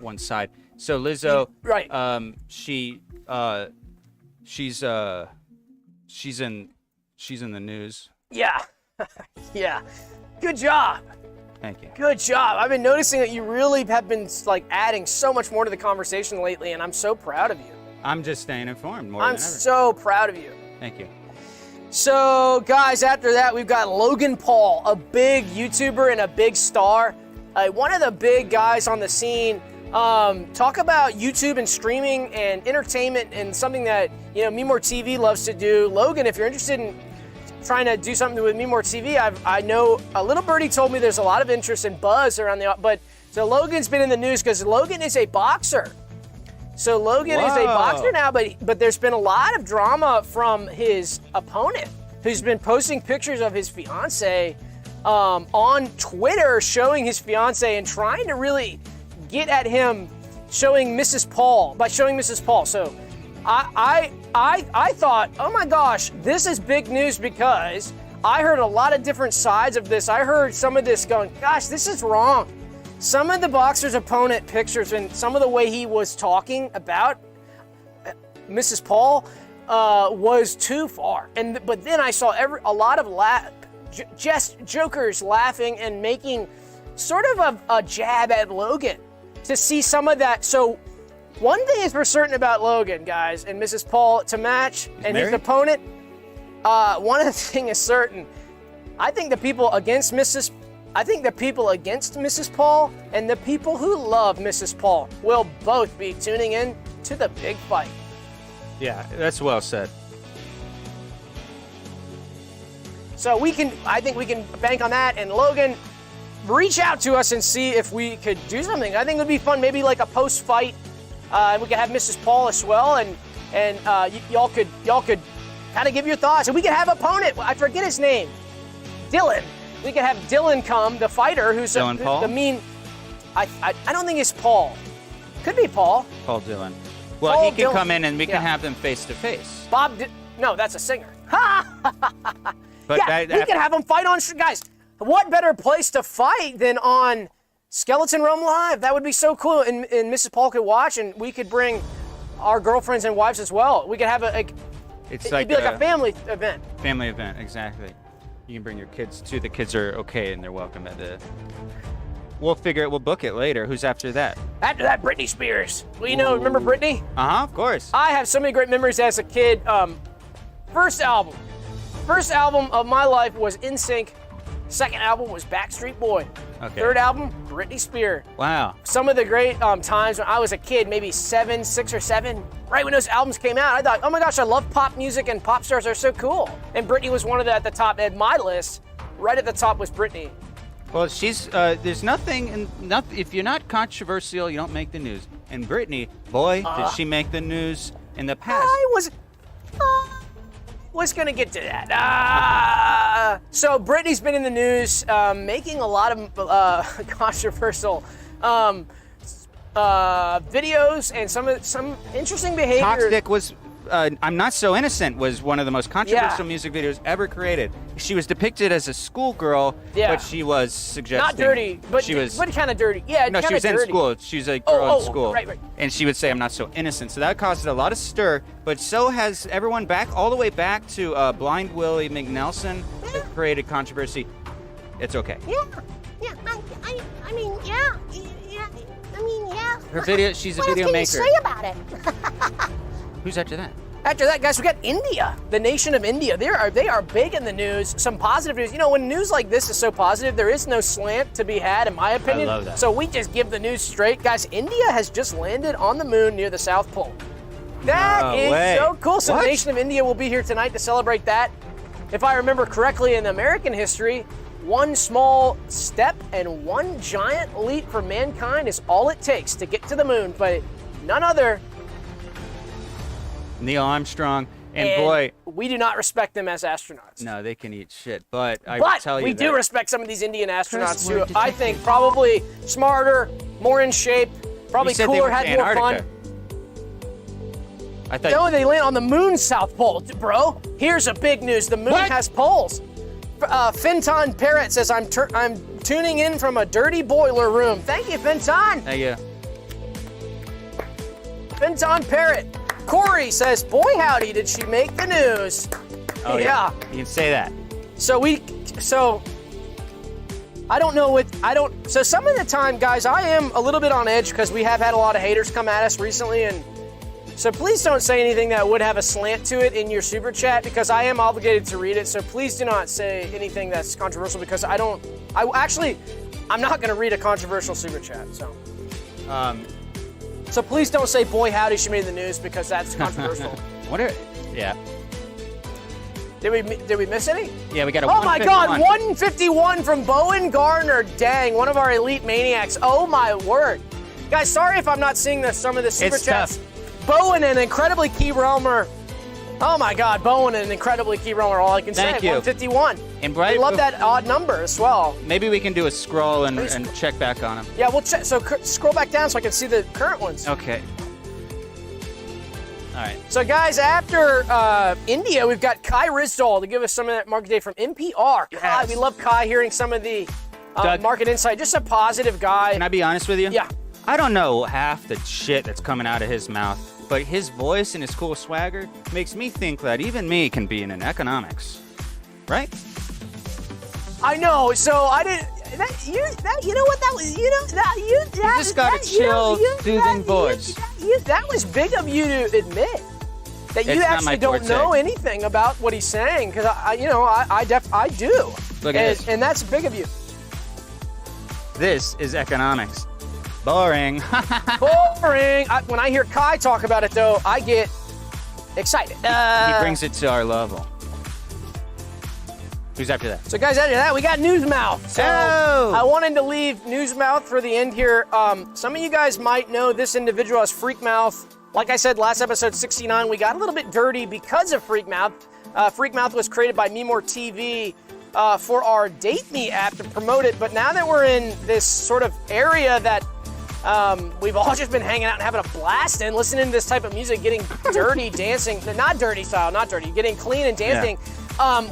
Speaker 1: one side. So Lizzo,
Speaker 2: right?
Speaker 1: She's in the news.
Speaker 2: Yeah. Yeah. Good job.
Speaker 1: Thank you.
Speaker 2: Good job. I've been noticing that you really have been adding so much more to the conversation lately, and I'm so proud of you.
Speaker 1: I'm just staying informed more than ever.
Speaker 2: I'm so proud of you.
Speaker 1: Thank you.
Speaker 2: So, guys, after that, we've got Logan Paul, a big YouTuber and a big star. One of the big guys on the scene. Talk about YouTube and streaming and entertainment and something that, MeMoreTV loves to do. Logan, if you're interested in trying to do something with MeMoreTV, I know a little birdie told me there's a lot of interest and buzz around so Logan's been in the news because Logan is a boxer. So Logan is a boxer now, but there's been a lot of drama from his opponent, who's been posting pictures of his fiance on Twitter, showing his fiance and trying to really get at him, showing Mrs. Paul. So I thought, oh my gosh, this is big news because I heard a lot of different sides of this. I heard some of this going, gosh, this is wrong. Some of the boxer's opponent pictures and some of the way he was talking about Mrs. Paul was too far. But then I saw a lot of just jokers laughing and making sort of a jab at Logan to see some of that. So one thing is for certain about Logan, guys, and Mrs. Paul to match and his opponent. One of the things is certain. I think the people against Mrs. Paul and the people who love Mrs. Paul will both be tuning in to the big fight.
Speaker 1: Yeah, that's well said.
Speaker 2: So I think we can bank on that. And Logan, reach out to us and see if we could do something. I think it would be fun, maybe like a post-fight, and we could have Mrs. Paul as well, and y'all could kind of give your thoughts. And we could have opponent. I forget his name. Dylan. We could have Dylan come, the fighter, who's
Speaker 1: Paul?
Speaker 2: the mean. I don't think it's Paul. Could be Paul.
Speaker 1: Paul Dillon. Well,
Speaker 2: Paul
Speaker 1: he can
Speaker 2: Dillon.
Speaker 1: come in and we can
Speaker 2: Yeah.
Speaker 1: have them face to face.
Speaker 2: No, that's a singer.
Speaker 1: But
Speaker 2: Yeah, we could have them fight on. Guys, what better place to fight than on Skeleton Realm Live? That would be so cool. And Mrs. Paul could watch, and we could bring our girlfriends and wives as well. We could have it'd be like a family event.
Speaker 1: Family event, exactly. You can bring your kids too. The kids are okay and they're welcome at the. We'll figure it. We'll book it later. Who's after that?
Speaker 2: After that, Britney Spears. Well, remember Britney?
Speaker 1: Of course.
Speaker 2: I have so many great memories as a kid. First album of my life was NSYNC. Second album was Backstreet Boy.
Speaker 1: Okay.
Speaker 2: Third album, Britney Spears.
Speaker 1: Wow.
Speaker 2: Some of the great times when I was a kid, maybe 6 or 7, right when those albums came out, I thought, oh my gosh, I love pop music and pop stars are so cool. And Britney was one of the at the top at my list. Right at the top was Britney.
Speaker 1: Well, she's there's nothing if you're not controversial, you don't make the news. And Britney, boy, did she make the news in the past.
Speaker 2: I was gonna get to that. So Britney's been in the news, making a lot of controversial videos and some interesting behavior.
Speaker 1: Toxic was I'm Not So Innocent was one of the most controversial music videos ever created. She was depicted as a schoolgirl, but she was suggesting
Speaker 2: not dirty, but
Speaker 1: she was
Speaker 2: kind of dirty. Yeah,
Speaker 1: no, she was
Speaker 2: dirty.
Speaker 1: in school. She was a girl in school,
Speaker 2: right.
Speaker 1: And she would say, "I'm not so innocent." So that caused a lot of stir. But so has everyone back all the way back to Blind Willie McNelson, that created controversy. It's okay.
Speaker 4: Yeah. I mean, yeah. I mean, yeah.
Speaker 1: Her video. She's a
Speaker 4: What
Speaker 1: video
Speaker 4: else can
Speaker 1: maker.
Speaker 4: you say about it?
Speaker 1: Who's after that?
Speaker 2: After that, guys, we got India, the nation of India. They are big in the news. Some positive news. When news like this is so positive, there is no slant to be had, in my opinion.
Speaker 1: I love that.
Speaker 2: So we just give the news straight. Guys, India has just landed on the moon near the South Pole. That is so cool. So
Speaker 1: What?
Speaker 2: the nation of India will be here tonight to celebrate that. If I remember correctly, in American history, one small step and one giant leap for mankind is all it takes to get to the moon, but none other.
Speaker 1: Neil Armstrong, and boy,
Speaker 2: we do not respect them as astronauts.
Speaker 1: no, they can eat shit. But I will tell you
Speaker 2: we
Speaker 1: that
Speaker 2: do respect some of these Indian astronauts who
Speaker 4: word
Speaker 2: I think probably smarter, more in shape, probably
Speaker 1: You said they
Speaker 2: cooler,
Speaker 1: went
Speaker 2: had
Speaker 1: to
Speaker 2: more
Speaker 1: Antarctica.
Speaker 2: fun.
Speaker 1: I thought
Speaker 2: No, they land on the moon's South Pole, bro. Here's a big news: the moon
Speaker 1: What?
Speaker 2: has poles. Finton Parrot says, "I'm tuning in from a dirty boiler room." Thank you, Finton.
Speaker 1: yeah.
Speaker 2: Finton Parrot. Corey says, "Boy, howdy, did she make the news?"
Speaker 1: Oh
Speaker 2: yeah.
Speaker 1: You can say that.
Speaker 2: So I don't know so some of the time, guys, I am a little bit on edge because we have had a lot of haters come at us recently, and so please don't say anything that would have a slant to it in your super chat, because I am obligated to read it. So please do not say anything that's controversial, because I'm not going to read a controversial super chat. So please don't say, "Boy, howdy, she made the news," because that's controversial.
Speaker 1: Yeah.
Speaker 2: Did we miss any?
Speaker 1: Yeah, we got a
Speaker 2: Oh my God,
Speaker 1: 151.
Speaker 2: 151 from Bowen Garner. Dang, one of our elite maniacs. Oh my word. Guys, sorry if I'm not seeing some of the super
Speaker 1: It's
Speaker 2: chats.
Speaker 1: tough.
Speaker 2: Bowen, an incredibly key realmer. Oh my God, Bowen, an incredibly key realmer. All I can say.
Speaker 1: Thank you.
Speaker 2: 151.
Speaker 1: And Brian,
Speaker 2: We love that odd number as well.
Speaker 1: Maybe we can do a scroll and
Speaker 2: Please.
Speaker 1: check back on them.
Speaker 2: Yeah, we'll check. So scroll back down so I can see the current ones.
Speaker 1: Okay. All right.
Speaker 2: So, guys, after India, we've got Kai Rizdal to give us some of that market data from NPR. Kai, we love Kai, hearing some of the
Speaker 1: Doug,
Speaker 2: market insight. Just a positive guy.
Speaker 1: Can I be honest with you?
Speaker 2: Yeah.
Speaker 1: I don't know half the shit that's coming out of his mouth, but his voice and his cool swagger makes me think that even me can be in an economics. Right?
Speaker 2: I know. So I didn't. You know what that was? You
Speaker 1: just got a chill, soothing voice.
Speaker 2: That was big of you to admit that you
Speaker 1: It's not
Speaker 2: actually
Speaker 1: my
Speaker 2: don't
Speaker 1: forte.
Speaker 2: know anything about what he's saying, because I do.
Speaker 1: Look at this.
Speaker 2: And that's big of you.
Speaker 1: This is economics. Boring.
Speaker 2: Boring. When I hear Kai talk about it, though, I get excited.
Speaker 1: He brings it to our level. Who's after that?
Speaker 2: So guys, after that, we got Newsmouth. So
Speaker 1: Oh!
Speaker 2: I wanted to leave Newsmouth for the end here. Some of you guys might know this individual as Freakmouth. Like I said, last episode 69, we got a little bit dirty because of Freakmouth. Freakmouth was created by MeMoreTV for our Date Me app to promote it. But now that we're in this sort of area that we've all just been hanging out and having a blast and listening to this type of music, getting dirty, dancing, not dirty style, not dirty, getting clean and dancing.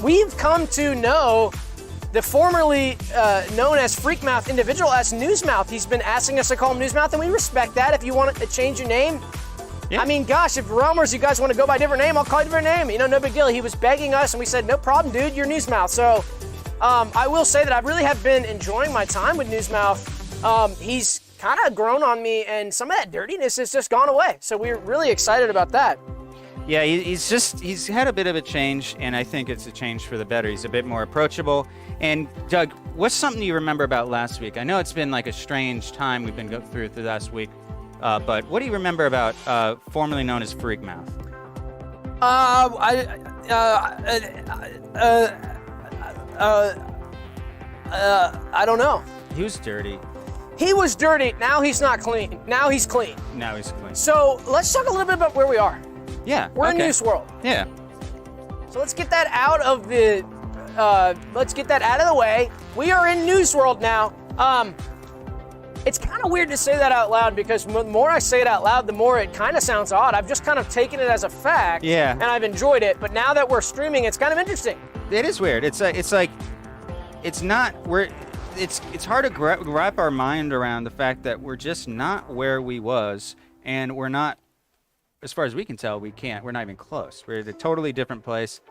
Speaker 2: We've come to know the formerly known as Freakmouth individual as Newsmouth. He's been asking us to call him Newsmouth, and we respect that. If you want to change your name,
Speaker 1: Yeah.
Speaker 2: I mean, gosh, if Roamers, you guys want to go by a different name, I'll call you a different name. You know, no big deal. He was begging us, and we said, no problem, dude, you're Newsmouth. So I will say that I really have been enjoying my time with Newsmouth. He's kind of grown on me, and some of that dirtiness has just gone away. So we're really excited about that.
Speaker 1: Yeah, he's had a bit of a change, and I think it's a change for the better. He's a bit more approachable. And Doug, what's something you remember about last week? I know it's been like a strange time we've been going through the last week, but what do you remember about formerly known as Freakmouth?
Speaker 2: I don't know.
Speaker 1: He was dirty.
Speaker 2: He was dirty. Now he's not clean. Now he's clean.
Speaker 1: Now he's clean.
Speaker 2: So let's talk a little bit about where we are.
Speaker 1: Yeah.
Speaker 2: We're in
Speaker 1: okay.
Speaker 2: NEWSWORLD.
Speaker 1: Yeah.
Speaker 2: So let's get that out of the way. We are in NEWSWORLD now. It's kind of weird to say that out loud because the more I say it out loud, the more it kind of sounds odd. I've just kind of taken it as a fact.
Speaker 1: Yeah.
Speaker 2: And I've enjoyed it. But now that we're streaming, it's kind of interesting.
Speaker 1: It is weird. It's like it's not we're. It's hard to wrap our mind around the fact that we're just not where we was, and we're not, as far as we can tell, we're not even close. We're at a totally different place,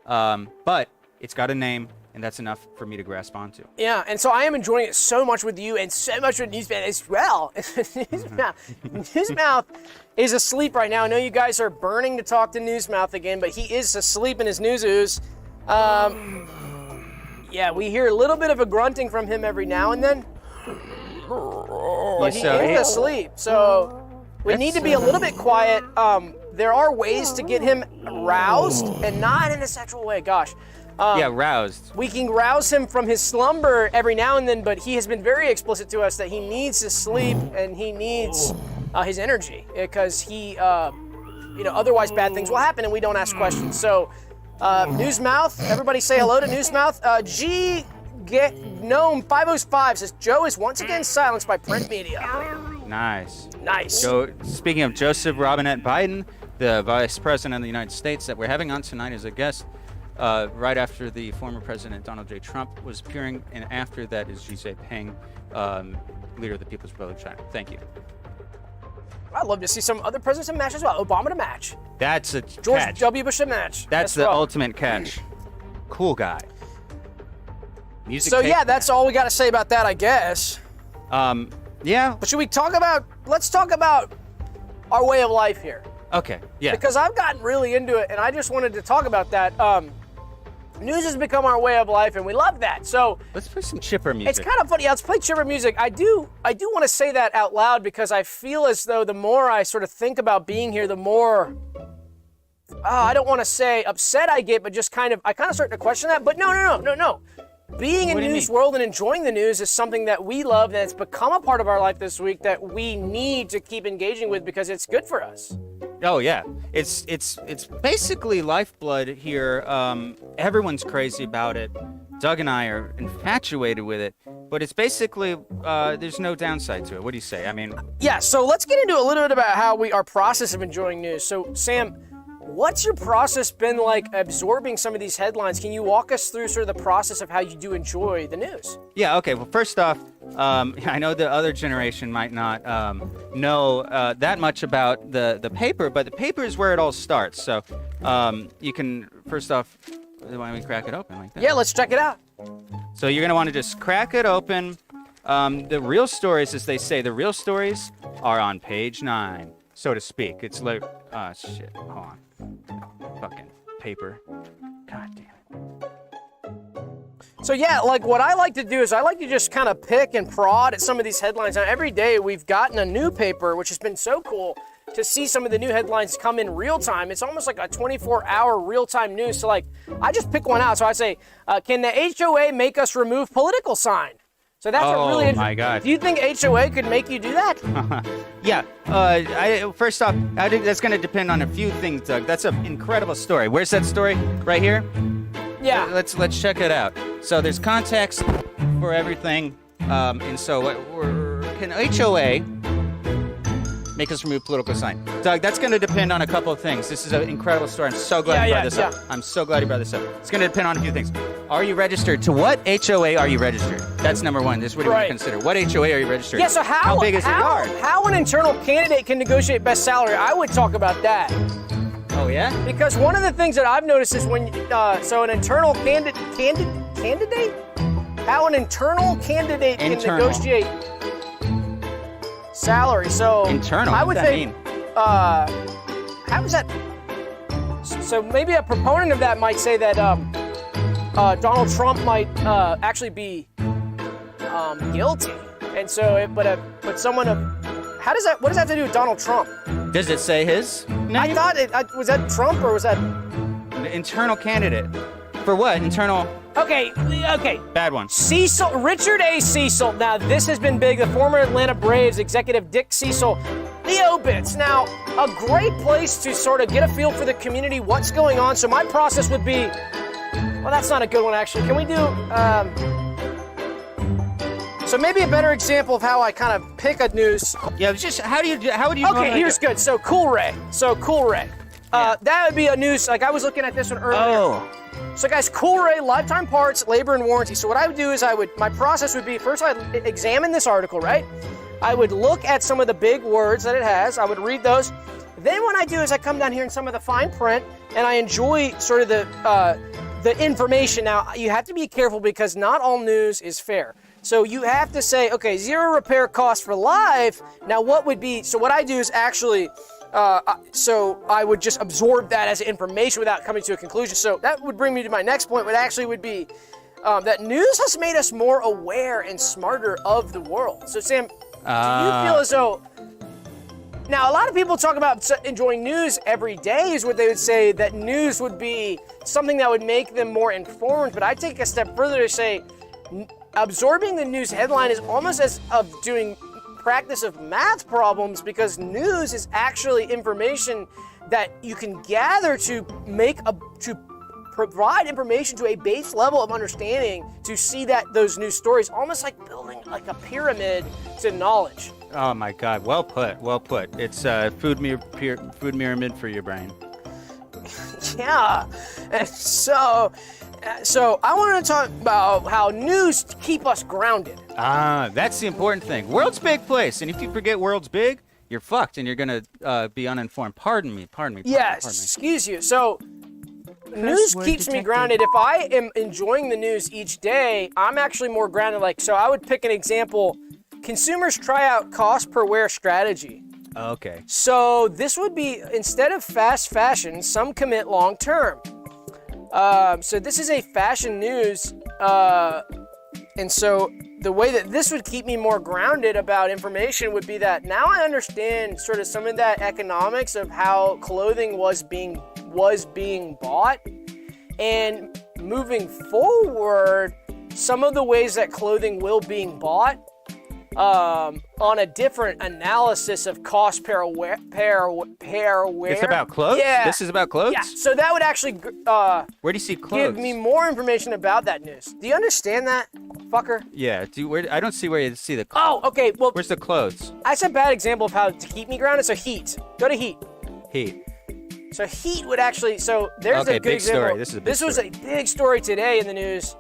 Speaker 1: but it's got a name, and that's enough for me to grasp onto.
Speaker 2: Yeah, and so I am enjoying it so much with you and so much with Newsmouth as well. Newsmouth is asleep right now. I know you guys are burning to talk to Newsmouth again, but he is asleep in his news-ooze. Yeah, we hear a little bit of a grunting from him every now and then. But he is asleep, so we need to be a little bit quiet. There are ways to get him roused, and not in a sexual way, gosh.
Speaker 1: Yeah, roused.
Speaker 2: We can rouse him from his slumber every now and then, but he has been very explicit to us that he needs to sleep and he needs his energy because he, otherwise bad things will happen and we don't ask questions. So, Newsmouth, everybody say hello to Newsmouth. Gnome 505 says, Joe is once again silenced by print media.
Speaker 1: Nice.
Speaker 2: Nice.
Speaker 1: So, speaking of Joseph Robinette Biden, the Vice President of the United States that we're having on tonight as a guest, right after the former President Donald J. Trump was appearing, and after that is Xi Jinping, leader of the People's Republic of China. Thank you.
Speaker 2: I'd love to see some other presidents to match as well. Obama to match.
Speaker 1: That's a
Speaker 2: George
Speaker 1: catch.
Speaker 2: W. Bush to match.
Speaker 1: That's the ultimate catch. Cool guy. Music
Speaker 2: So
Speaker 1: tape.
Speaker 2: yeah, that's all we got to say about that, I guess.
Speaker 1: Yeah.
Speaker 2: But should we talk about, let's talk about our way of life here.
Speaker 1: Okay. Yeah.
Speaker 2: Because I've gotten really into it, and I just wanted to talk about that. News has become our way of life, and we love that. So
Speaker 1: let's play some chipper music.
Speaker 2: it's kind of funny. Yeah, let's play chipper music. I do want to say that out loud because I feel as though the more I sort of think about being here, the more I don't want to say upset I get, but just I kind of start to question that. But no. Being in
Speaker 1: What do you mean?
Speaker 2: NEWSWORLD and enjoying the news is something that we love, and it's become a part of our life this week that we need to keep engaging with because it's good for us.
Speaker 1: Oh yeah, it's basically lifeblood here. Everyone's crazy about it. Doug and I are infatuated with it, but it's basically there's no downside to it. What do you say? I mean,
Speaker 2: Yeah, so let's get into a little bit about how our process of enjoying news. So Sam, what's your process been like absorbing some of these headlines? Can you walk us through sort of the process of how you do enjoy the news?
Speaker 1: yeah, okay. Well, first off, I know the other generation might not know that much about the paper, but the paper is where it all starts. So you can, first off, why don't we crack it open like that?
Speaker 2: Yeah, let's check it out.
Speaker 1: So you're going to want to just crack it open. The real stories, as they say, the real stories are on page 9, so to speak. It's like, shit, hold on. Fucking paper. God damn it.
Speaker 2: So yeah, like what I like to do is I like to just kind of pick and prod at some of these headlines. Now every day we've gotten a new paper, which has been so cool. to see some of the new headlines come in real time. It's almost like a 24-hour real-time news. So like, I just pick one out. So I say, can the HOA make us remove political sign? So that's a really.
Speaker 1: Oh my God.
Speaker 2: Do you think HOA could make you do that?
Speaker 1: Yeah. First off, I think that's going to depend on a few things, Doug. That's an incredible story. Where's that story? Right here.
Speaker 2: Yeah.
Speaker 1: Let's check it out. So there's context for everything, and so can HOA make us remove political sign? Doug, that's going to depend on a couple of things. This is an incredible story. I'm so glad you brought this up. I'm so glad you brought this up. It's going to depend on a few things. Are you registered? To what HOA are you registered? That's number one. This is what you want to consider. What HOA are you registered?
Speaker 2: Yeah, so how
Speaker 1: big is your yard?
Speaker 2: How an internal candidate can negotiate best salary, I would talk about that.
Speaker 1: Oh, yeah?
Speaker 2: Because one of the things that I've noticed is when, so an internal candidate? How an internal candidate can negotiate salary. So
Speaker 1: internal.
Speaker 2: I would
Speaker 1: what does that
Speaker 2: think,
Speaker 1: mean?
Speaker 2: how is that? So maybe a proponent of that might say that Donald Trump might actually be guilty, and so but someone of how does that? What does that have to do with Donald Trump?
Speaker 1: Does it say his name?
Speaker 2: I thought was that Trump or was that
Speaker 1: The internal candidate. For what? Internal.
Speaker 2: okay?
Speaker 1: Bad one.
Speaker 2: Cecil, Richard A. Cecil. Now, this has been big. The former Atlanta Braves executive Dick Cecil, the obits. Now, a great place to sort of get a feel for the community, what's going on. So my process would be, well, that's not a good one, actually. Can we do, so maybe a better example of how I kind of pick a news.
Speaker 1: Yeah, it's just how would you?
Speaker 2: Okay, here's good. So Cool Ray. That would be a news, like I was looking at this one earlier.
Speaker 1: Oh.
Speaker 2: So guys, Cool Ray, lifetime parts, labor and warranty. So what I would do is my process would be, first I'd examine this article, right? I would look at some of the big words that it has. I would read those. Then what I do is I come down here in some of the fine print and I enjoy sort of the information. Now, you have to be careful because not all news is fair. So you have to say, okay, 0 repair cost for live. Now what would be, so what I do is actually, so I would just absorb that as information without coming to a conclusion. So that would bring me to my next point, which actually would be that news has made us more aware and smarter of the world. So Sam, do you feel as though, now a lot of people talk about enjoying news every day is what they would say, that news would be something that would make them more informed, but I take a step further to say absorbing the news headline is almost as of doing practice of math problems, because news is actually information that you can gather to provide information to a base level of understanding, to see that those news stories, almost like building like a pyramid to knowledge.
Speaker 1: Oh my God, well put. It's food pyramid for your brain.
Speaker 2: Yeah, and so I want to talk about how news keep us grounded.
Speaker 1: That's the important thing. World's big place, and if you forget world's big, you're fucked, and you're gonna be uninformed. Pardon me.
Speaker 2: Yes, excuse you. So, news keeps me grounded. If I am enjoying the news each day, I'm actually more grounded. Like, so I would pick an example. Consumers try out cost per wear strategy.
Speaker 1: Okay.
Speaker 2: So this would be, instead of fast fashion, some commit long term. So this is a fashion news, and so the way that this would keep me more grounded about information would be that now I understand sort of some of that economics of how clothing was being bought, and moving forward, some of the ways that clothing will being bought on a different analysis of cost per wear.
Speaker 1: It's about clothes?
Speaker 2: Yeah.
Speaker 1: This is about clothes?
Speaker 2: Yeah, so that would actually
Speaker 1: Where do you see clothes?
Speaker 2: give me more information about that news. Do you understand that, fucker?
Speaker 1: Yeah, I don't see where you see the clothes.
Speaker 2: Oh, okay, well,
Speaker 1: Where's the clothes?
Speaker 2: that's a bad example of how to keep me grounded. So heat. Go to heat.
Speaker 1: Heat.
Speaker 2: So heat would actually, so there's
Speaker 1: Okay,
Speaker 2: a good
Speaker 1: big
Speaker 2: example.
Speaker 1: story. This is a big
Speaker 2: was
Speaker 1: story.
Speaker 2: a big story today in the news.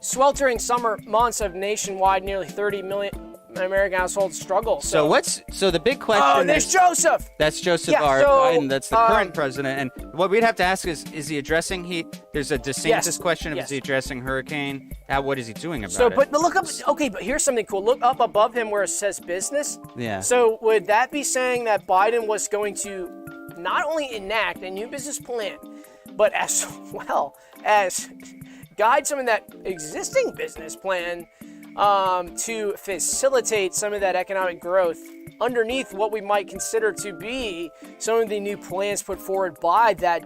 Speaker 2: Sweltering summer months of nationwide, nearly 30 million American households struggle.
Speaker 1: So the big question
Speaker 2: Oh, there's
Speaker 1: is,
Speaker 2: Joseph!
Speaker 1: that's Joseph
Speaker 2: Yeah,
Speaker 1: R.
Speaker 2: so,
Speaker 1: Biden, that's the current president, and what we'd have to ask is he addressing heat? There's a DeSantis
Speaker 2: Yes,
Speaker 1: question of
Speaker 2: yes.
Speaker 1: is he addressing hurricane? What is he doing about
Speaker 2: So,
Speaker 1: it?
Speaker 2: but look up, okay, but here's something cool. Look up above him where it says business.
Speaker 1: Yeah.
Speaker 2: So would that be saying that Biden was going to not only enact a new business plan, but as well as guide some of that existing business plan to facilitate some of that economic growth underneath what we might consider to be some of the new plans put forward by that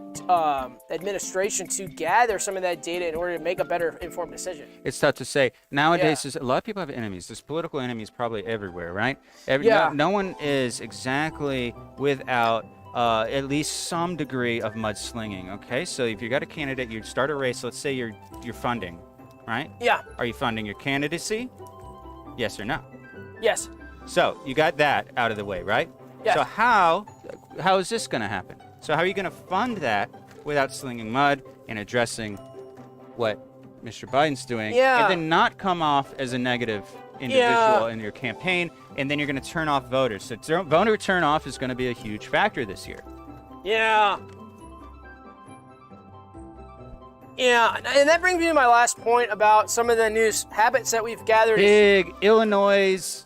Speaker 2: administration to gather some of that data in order to make a better informed decision.
Speaker 1: It's tough to say. Nowadays,
Speaker 2: Yeah.
Speaker 1: a lot of people have enemies. There's political enemies probably everywhere, right?
Speaker 2: Yeah.
Speaker 1: No one is exactly without at least some degree of mudslinging, okay? So if you got a candidate, you start a race. Let's say you're funding, right?
Speaker 2: Yeah.
Speaker 1: Are you funding your candidacy? Yes or no?
Speaker 2: Yes.
Speaker 1: So you got that out of the way, right?
Speaker 2: Yes.
Speaker 1: So how is this going to happen? So how are you going to fund that without slinging mud and addressing what Mr. Biden's doing,
Speaker 2: Yeah.
Speaker 1: and then not come off as a negative individual in your campaign, and then you're going to turn off voters. So voter turnoff is going to be a huge factor this year.
Speaker 2: Yeah. Yeah, and that brings me to my last point about some of the news habits that we've gathered.
Speaker 1: Big Illinois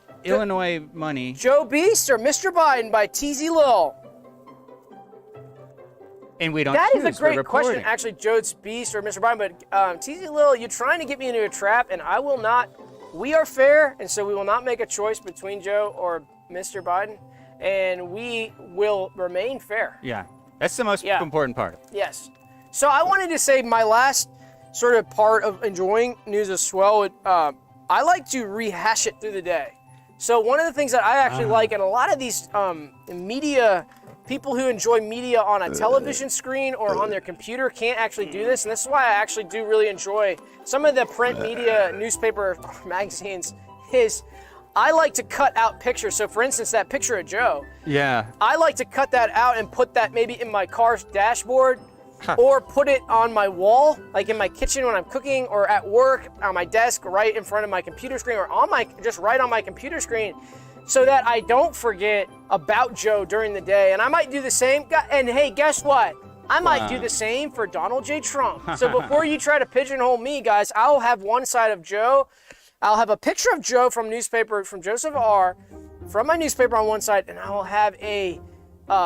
Speaker 1: money.
Speaker 2: Joe Beast or Mr. Biden by TZ Lil.
Speaker 1: And we don't
Speaker 2: That is
Speaker 1: choose,
Speaker 2: a
Speaker 1: we're
Speaker 2: great question,
Speaker 1: reporting.
Speaker 2: actually, Joe Beast or Mr. Biden. But TZ Lil, you're trying to get me into a trap, and I will not. We are fair, and so we will not make a choice between Joe or Mr. Biden, and we will remain fair.
Speaker 1: Yeah, that's the most important part.
Speaker 2: Yes. So I wanted to say my last sort of part of enjoying News as Swell, I like to rehash it through the day. So one of the things that I actually like, and a lot of these people who enjoy media on a television screen or on their computer can't actually do this, and this is why I actually do really enjoy some of the print media, newspaper, magazines, is I like to cut out pictures. So for instance, that picture of Joe,
Speaker 1: Yeah.
Speaker 2: I like to cut that out and put that maybe in my car's dashboard or put it on my wall, like in my kitchen when I'm cooking, or at work on my desk right in front of my computer screen, or on my just right on my computer screen, so that I don't forget about Joe during the day. And I might do the same. And hey, guess what? I might do the same for Donald J. Trump. So before you try to pigeonhole me, guys, I'll have one side of Joe. I'll have a picture of Joe from Joseph R. from my newspaper on one side, and I will have a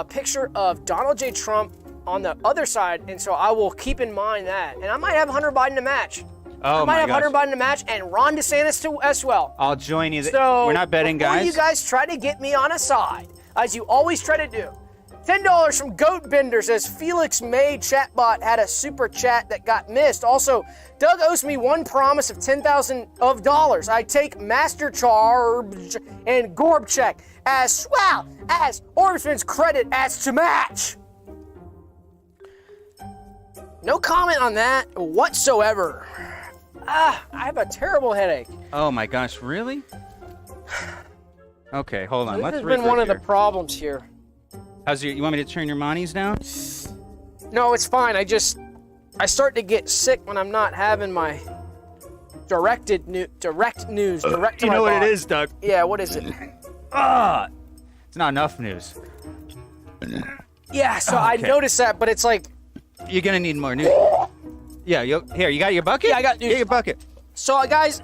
Speaker 2: picture of Donald J. Trump on the other side. And so I will keep in mind that. And I might have Hunter Biden to match.
Speaker 1: Oh
Speaker 2: I might
Speaker 1: my
Speaker 2: have
Speaker 1: gosh.
Speaker 2: Hunter Biden to match, and Ron DeSantis to as well.
Speaker 1: I'll join you.
Speaker 2: So
Speaker 1: We're not betting,
Speaker 2: before
Speaker 1: guys.
Speaker 2: you guys try to get me on a side, as you always try to do. $10 from Goat Bender says Felix May chatbot had a super chat that got missed. Also, Doug owes me one promise of $10,000. I take Master Charge and Gorbcheck as well as Orbsman's credit as to match. No comment on that whatsoever. I have a terrible headache.
Speaker 1: Oh my gosh, really? Okay, hold on.
Speaker 2: This
Speaker 1: Let's
Speaker 2: has been one of the
Speaker 1: regroup here.
Speaker 2: problems here.
Speaker 1: You want me to turn your monies down?
Speaker 2: No, it's fine. I start to get sick when I'm not having my direct news to
Speaker 1: You
Speaker 2: my
Speaker 1: know what it
Speaker 2: body.
Speaker 1: is, Doug?
Speaker 2: Yeah, what is it?
Speaker 1: It's not enough news.
Speaker 2: Yeah, so I
Speaker 1: Okay.
Speaker 2: noticed that, but it's like,
Speaker 1: You're gonna need more news. Yeah, here, you got your bucket?
Speaker 2: Yeah, I got news.
Speaker 1: Get your bucket.
Speaker 2: so guys,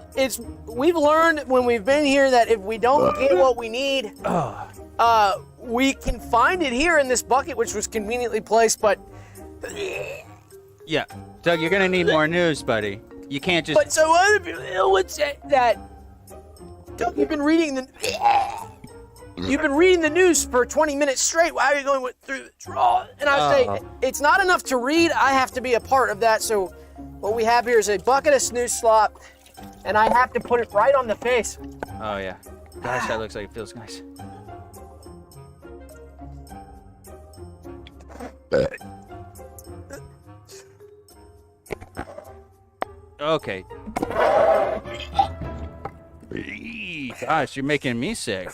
Speaker 2: we've learned when we've been here that if we don't get what we need, we can find it here in this bucket, which was conveniently placed, but
Speaker 1: Yeah, Doug, you're gonna need more news, buddy. You can't just.
Speaker 2: But so other people would say that you've been reading the news for 20 minutes straight. Why are you going through the draw? And I say it's not enough to read. I have to be a part of that. So what we have here is a bucket of snooze slop, and I have to put it right on the face.
Speaker 1: Oh yeah. Gosh, that looks like it feels nice. Okay. Gosh, you're making me sick.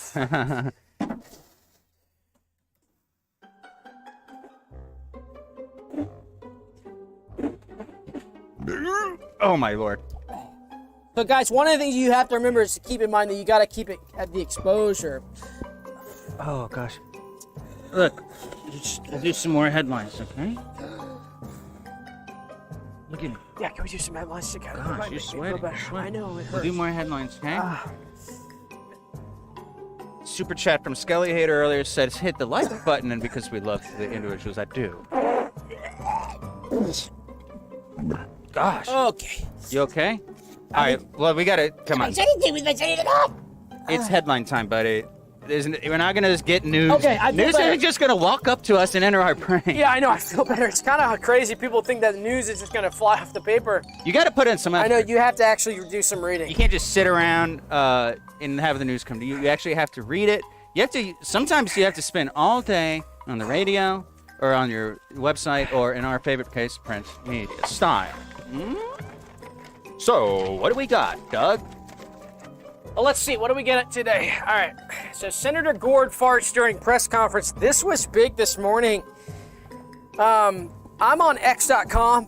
Speaker 1: Oh my lord.
Speaker 2: So guys, one of the things you have to remember is to keep in mind that you got to keep it at the exposure.
Speaker 1: Oh gosh. Look, we'll do some more headlines, okay? Look at me.
Speaker 2: Yeah, can we do some headlines together? It
Speaker 1: Gosh,
Speaker 2: might
Speaker 1: you're
Speaker 2: make me feel
Speaker 1: sweating.
Speaker 2: better.
Speaker 1: You're sweating.
Speaker 2: I know, it
Speaker 1: We'll
Speaker 2: hurts.
Speaker 1: do more headlines, okay? Super chat from Skelly Hater earlier says hit the like button, and because we love the individuals that do. Gosh.
Speaker 2: Okay.
Speaker 1: You okay? All right. Well, we gotta come on.
Speaker 4: Say anything with my say it up.
Speaker 1: It's headline time, buddy. We're not going to just get news.
Speaker 2: Okay, I feel
Speaker 1: news
Speaker 2: better.
Speaker 1: isn't just going to walk up to us and enter our brain.
Speaker 2: Yeah, I know. I feel better. It's kind of crazy. People think that the news is just going to fly off the paper.
Speaker 1: You got to put in some effort.
Speaker 2: I know. You have to actually do some
Speaker 1: You
Speaker 2: reading.
Speaker 1: can't just sit around and have the news come to you. You actually have to read it. You have to. Sometimes you have to spend all day on the radio or on your website or, in our favorite case, print media style. So, what do we got, Doug?
Speaker 2: Well, let's see. What do we get today? All right. So Senator Gord farts during press conference. This was big this morning. I'm on X.com.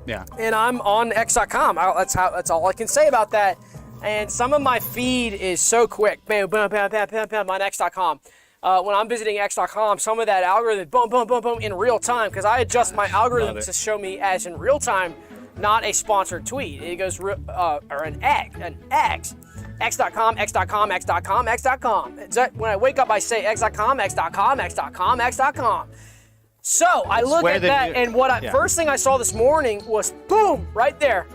Speaker 1: Yeah.
Speaker 2: And I'm on X.com. That's all I can say about that. And some of my feed is so quick. Bam, bam, bam, bam, bam, bam on X.com. When I'm visiting X.com, some of that algorithm, boom, boom, boom, boom, in real time, because I adjust my algorithm to show me as in real time, not a sponsored tweet. It goes, or an X. X.com, X.com, X.com, X.com. When I wake up, I say X.com, X.com, X.com, X.com. So I look at that, and first thing I saw this morning was, boom, right there.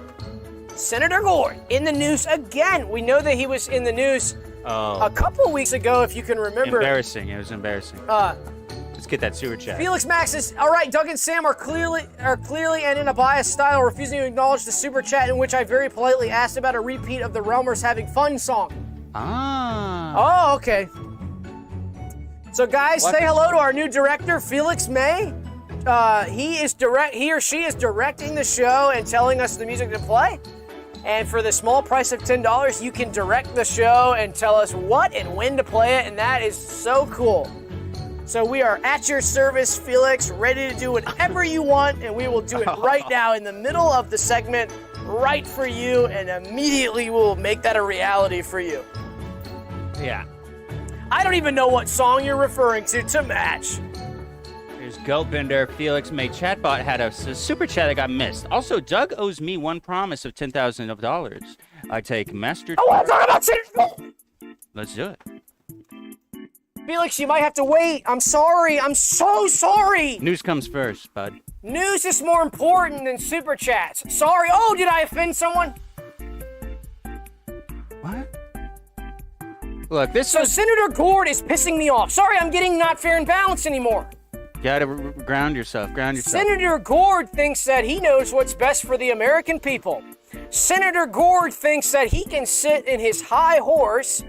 Speaker 2: Senator Gord in the news again. We know that he was in the news a couple weeks ago, if you can remember.
Speaker 1: Embarrassing. It was embarrassing. Let's get that sewer chat.
Speaker 2: Felix Max says, all right, Doug and Sam are clearly and in a biased style refusing to acknowledge the super chat in which I very politely asked about a repeat of the Realmers Having Fun song.
Speaker 1: Ah.
Speaker 2: Oh, okay. So guys, say hello to our new director, Felix May. He or she is directing the show and telling us the music to play. And for the small price of $10, you can direct the show and tell us what and when to play it, and that is so cool. So we are at your service, Felix, ready to do whatever you want, and we will do it right now in the middle of the segment, right for you, and immediately we'll make that a reality for you.
Speaker 1: Yeah.
Speaker 2: I don't even know what song you're referring to match.
Speaker 1: Here's Goldbender. Felix May Chatbot had a super chat that got missed. Also, Doug owes me one promise of $10,000. I take master.
Speaker 2: I want to talk about Senator.
Speaker 1: Let's do it.
Speaker 2: Felix, you might have to wait. I'm sorry. I'm so sorry.
Speaker 1: News comes first, bud.
Speaker 2: News is more important than super chats. Sorry. Oh, did I offend someone?
Speaker 1: What? Look,
Speaker 2: So Senator Gord is pissing me off. Sorry, I'm getting not fair and balanced anymore.
Speaker 1: Gotta ground yourself.
Speaker 2: Senator Gord thinks that he knows what's best for the American people. Senator Gord thinks that he can sit in his high horse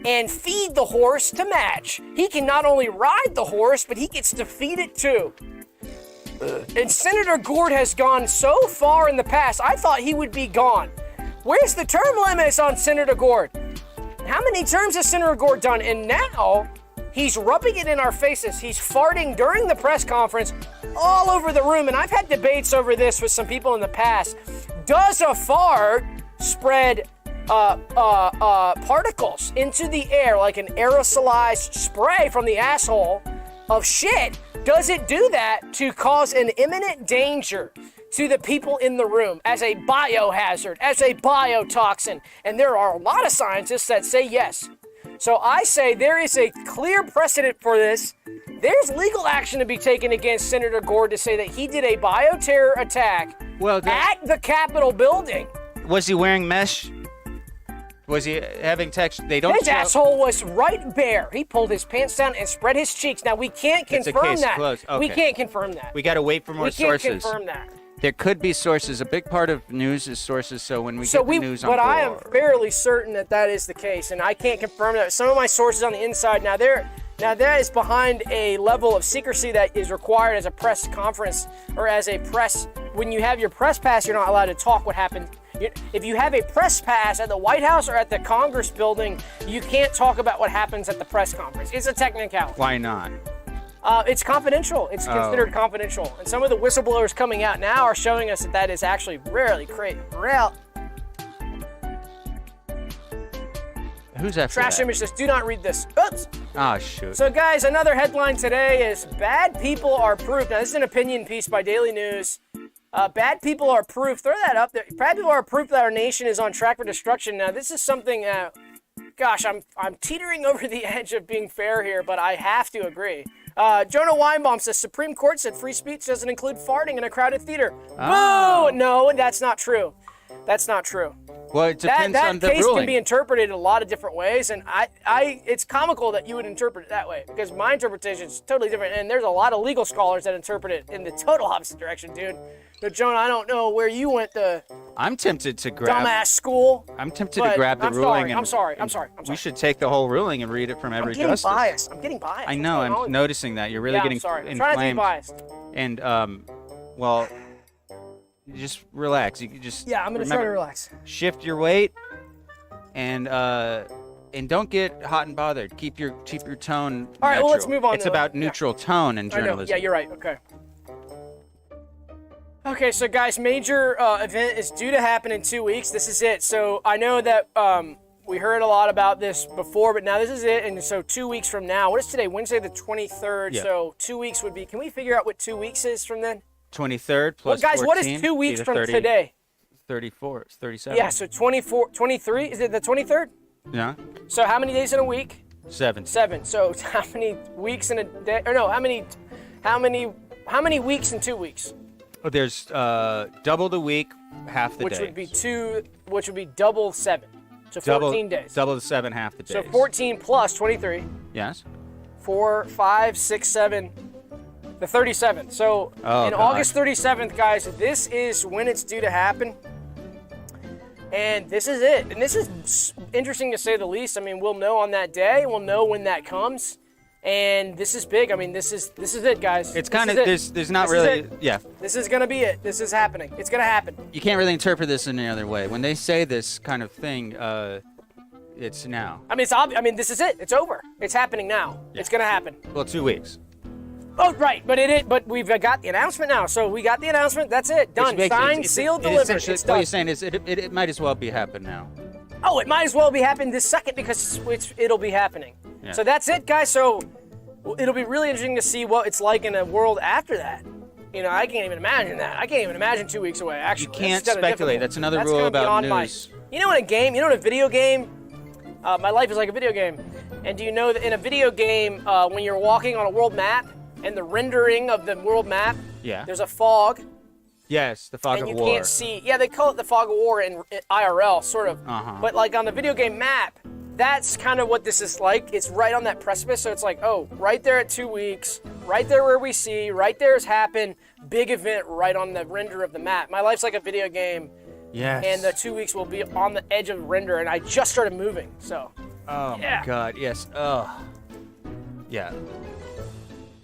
Speaker 2: and feed the horse to match. He can not only ride the horse, but he gets to feed it too. And Senator Gord has gone so far in the past, I thought he would be gone. Where's the term limits on Senator Gord? How many terms has Senator Gord done? And now he's rubbing it in our faces. He's farting during the press conference all over the room. And I've had debates over this with some people in the past. Does a fart spread particles into the air like an aerosolized spray from the asshole of shit? Does it do that to cause an imminent danger to the people in the room as a biohazard, as a biotoxin? And there are a lot of scientists that say yes. So I say there is a clear precedent for this. There's legal action to be taken against Senator Gord to say that he did a bioterror attack at the Capitol building.
Speaker 1: Was he wearing mesh? Was he having text? They don't.
Speaker 2: His asshole was right bare. He pulled his pants down and spread his cheeks. Now we can't confirm that.
Speaker 1: Okay.
Speaker 2: We can't confirm that.
Speaker 1: We got to wait for more sources.
Speaker 2: We can't confirm that.
Speaker 1: There could be sources. A big part of news is sources. So when we get the news on board.
Speaker 2: But I am fairly certain that that is the case, and I can't confirm that. Some of my sources on the inside now that is behind a level of secrecy that is required as a press conference or as a press. When you have your press pass, you're not allowed to talk what happened. If you have a press pass at the White House or at the Congress building, you can't talk about what happens at the press conference. It's a technicality.
Speaker 1: Why not?
Speaker 2: It's confidential. It's considered confidential. And some of the whistleblowers coming out now are showing us that that is actually rarely real.
Speaker 1: Who's after
Speaker 2: Trash
Speaker 1: that?
Speaker 2: image says, do not read this. Oops.
Speaker 1: Oh, shoot.
Speaker 2: So, guys, another headline today is bad people are proof. Now, this is an opinion piece by Daily News. Bad people are proof. Throw that up there. Bad people are proof that our nation is on track for destruction. Now, this is something, gosh, I'm teetering over the edge of being fair here, but I have to agree. Jonah Weinbaum says, Supreme Court said free speech doesn't include farting in a crowded theater. Boo! No, that's not true. That's not true.
Speaker 1: Well, it depends on the
Speaker 2: case
Speaker 1: ruling.
Speaker 2: can be interpreted in a lot of different ways, and it's comical that you would interpret it that way because my interpretation is totally different, and there's a lot of legal scholars that interpret it in the total opposite direction, dude. But Jonah, I don't know where you went to
Speaker 1: I'm tempted to grab.
Speaker 2: dumbass school.
Speaker 1: I'm tempted to grab the ruling.
Speaker 2: I'm sorry.
Speaker 1: We should take the whole ruling and read it from every justice.
Speaker 2: I'm getting biased.
Speaker 1: I know.
Speaker 2: What's going on
Speaker 1: I'm
Speaker 2: with
Speaker 1: noticing that you're really
Speaker 2: you?
Speaker 1: getting
Speaker 2: I'm sorry. I'm
Speaker 1: inflamed.
Speaker 2: trying not to be biased.
Speaker 1: And well, you just relax. You can just
Speaker 2: Yeah, I'm gonna try to relax.
Speaker 1: Shift your weight, and don't get hot and bothered. Keep your tone.
Speaker 2: All right,
Speaker 1: neutral.
Speaker 2: well, let's move on
Speaker 1: It's
Speaker 2: to-
Speaker 1: about neutral tone in
Speaker 2: I know.
Speaker 1: journalism.
Speaker 2: Yeah, you're right. Okay. Okay, so guys, major event is due to happen in 2 weeks. This is it. So I know that we heard a lot about this before, but now this is it. And so 2 weeks from now, what is today? Wednesday the 23rd.
Speaker 1: Yeah.
Speaker 2: So 2 weeks would be. Can we figure out what 2 weeks is from then?
Speaker 1: 23rd plus
Speaker 2: Well, guys,
Speaker 1: 14,
Speaker 2: what is 2 weeks
Speaker 1: either
Speaker 2: from
Speaker 1: 30,
Speaker 2: today?
Speaker 1: 34. It's 37.
Speaker 2: Yeah, so 24, 23. Is it the 23rd?
Speaker 1: Yeah.
Speaker 2: So how many days in a week?
Speaker 1: 7.
Speaker 2: 7. So how many weeks in a day? Or no, how many weeks in 2 weeks?
Speaker 1: Oh, there's double the week, half the
Speaker 2: Which
Speaker 1: day.
Speaker 2: would be double 7. So 14 days.
Speaker 1: Double the 7, half the days.
Speaker 2: So 14 plus 23.
Speaker 1: Yes.
Speaker 2: 4, 5, 6, 7. The 37. So
Speaker 1: Oh,
Speaker 2: in
Speaker 1: God.
Speaker 2: August 37th, guys, this is when it's due to happen. And this is it. And this is interesting to say the least. I mean, we'll know on that day. We'll know when that comes. And this is big. I mean, this is it, guys.
Speaker 1: It's kind of there's not
Speaker 2: This is
Speaker 1: really
Speaker 2: it.
Speaker 1: yeah.
Speaker 2: This is gonna be it. This is happening. It's gonna happen.
Speaker 1: You can't really interpret this in any other way. When they say this kind of thing, it's now.
Speaker 2: I mean, it's obvious. I mean, this is it. It's over. It's happening now.
Speaker 1: Yeah.
Speaker 2: It's gonna happen.
Speaker 1: Well, 2 weeks.
Speaker 2: Oh, right. But we've got the announcement now. So we got the announcement. That's it. Done. Signed, sealed, delivered. It's
Speaker 1: What
Speaker 2: done.
Speaker 1: you're saying is it might as well be happened now.
Speaker 2: Oh, it might as well be happening this second because it'll be happening.
Speaker 1: Yeah.
Speaker 2: So that's it, guys. So it'll be really interesting to see what it's like in a world after that. You know, I can't even imagine that. I can't even imagine 2 weeks away, actually.
Speaker 1: You can't
Speaker 2: It's kinda
Speaker 1: speculate.
Speaker 2: difficult.
Speaker 1: That's another
Speaker 2: That's
Speaker 1: rule
Speaker 2: kinda
Speaker 1: about
Speaker 2: beyond
Speaker 1: news.
Speaker 2: You know, in a game, in a video game, my life is like a video game. And do you know that in a video game, when you're walking on a world map and the rendering of the world map,
Speaker 1: Yeah.
Speaker 2: there's a fog,
Speaker 1: Yes, the fog
Speaker 2: and
Speaker 1: of
Speaker 2: you
Speaker 1: war.
Speaker 2: can't see. Yeah, they call it the fog of war in IRL, sort of.
Speaker 1: Uh-huh.
Speaker 2: But like on the video game map, that's kind of what this is like. It's right on that precipice, so it's like, oh, right there at 2 weeks, right there where we see, right there's happened, big event right on the render of the map. My life's like a video game,
Speaker 1: Yes.
Speaker 2: and the 2 weeks will be on the edge of render, and I just started moving, so.
Speaker 1: Oh
Speaker 2: Yeah.
Speaker 1: my God! Yes. Oh. Yeah.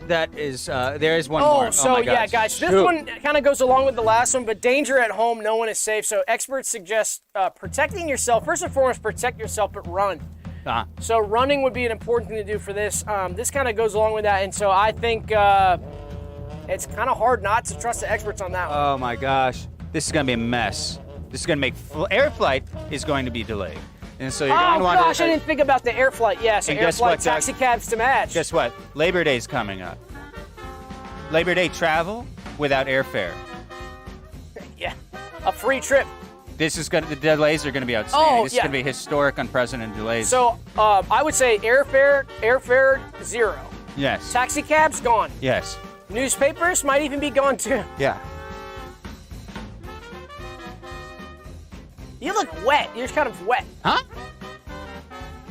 Speaker 1: That is. There is one more.
Speaker 2: Oh, so
Speaker 1: my
Speaker 2: yeah,
Speaker 1: gosh.
Speaker 2: guys, this
Speaker 1: Shoot.
Speaker 2: one kind of goes along with the last one, but danger at home, no one is safe. So experts suggest protecting yourself. First and foremost, protect yourself, but run.
Speaker 1: Uh-huh.
Speaker 2: So running would be an important thing to do for this. This kind of goes along with that, and so I think it's kind of hard not to trust the experts on that one.
Speaker 1: Oh my gosh! This is gonna be a mess. This is gonna make air flight is going to be delayed, and so you're going
Speaker 2: Oh
Speaker 1: to want
Speaker 2: gosh,
Speaker 1: to.
Speaker 2: I didn't think about the air flight. Yeah, so
Speaker 1: And
Speaker 2: air
Speaker 1: guess
Speaker 2: flight,
Speaker 1: what, Doug?
Speaker 2: taxi cabs to match.
Speaker 1: Guess what? Labor Day's coming up. Labor Day travel without airfare.
Speaker 2: Yeah, a free trip.
Speaker 1: This is the delays are gonna be outstanding.
Speaker 2: Oh,
Speaker 1: This
Speaker 2: yeah.
Speaker 1: is gonna be historic, unprecedented delays.
Speaker 2: So I would say airfare 0.
Speaker 1: yes.
Speaker 2: Taxi cabs gone.
Speaker 1: Yes.
Speaker 2: Newspapers might even be gone too.
Speaker 1: Yeah.
Speaker 2: You look wet. You're kind of wet.
Speaker 1: Huh?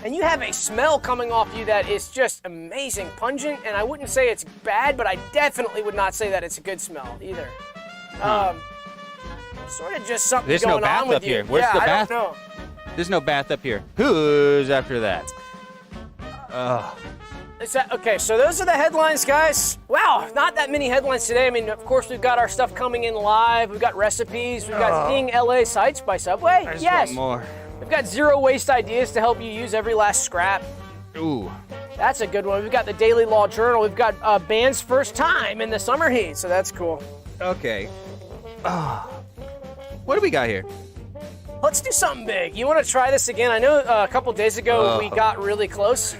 Speaker 2: And you have a smell coming off you that is just amazing, pungent, and I wouldn't say it's bad, but I definitely would not say that it's a good smell either. Sort of just something
Speaker 1: There's no
Speaker 2: going
Speaker 1: bath
Speaker 2: on with
Speaker 1: up
Speaker 2: you.
Speaker 1: here. Where's
Speaker 2: yeah,
Speaker 1: the
Speaker 2: I
Speaker 1: bath?
Speaker 2: don't know.
Speaker 1: There's no bath up here. Who's after that? Ugh.
Speaker 2: Is that, okay, so those are the headlines, guys. Wow, not that many headlines today. I mean, of course, we've got our stuff coming in live. We've got recipes. We've got seeing LA sites by Subway.
Speaker 1: I just
Speaker 2: Yes.
Speaker 1: want more.
Speaker 2: We've got zero waste ideas to help you use every last scrap.
Speaker 1: Ooh.
Speaker 2: That's a good one. We've got the Daily Law Journal. We've got band's first time in the summer heat, so that's cool.
Speaker 1: Okay. What do we got here?
Speaker 2: Let's do something big. You want to try this again? I know a couple days ago we got really close,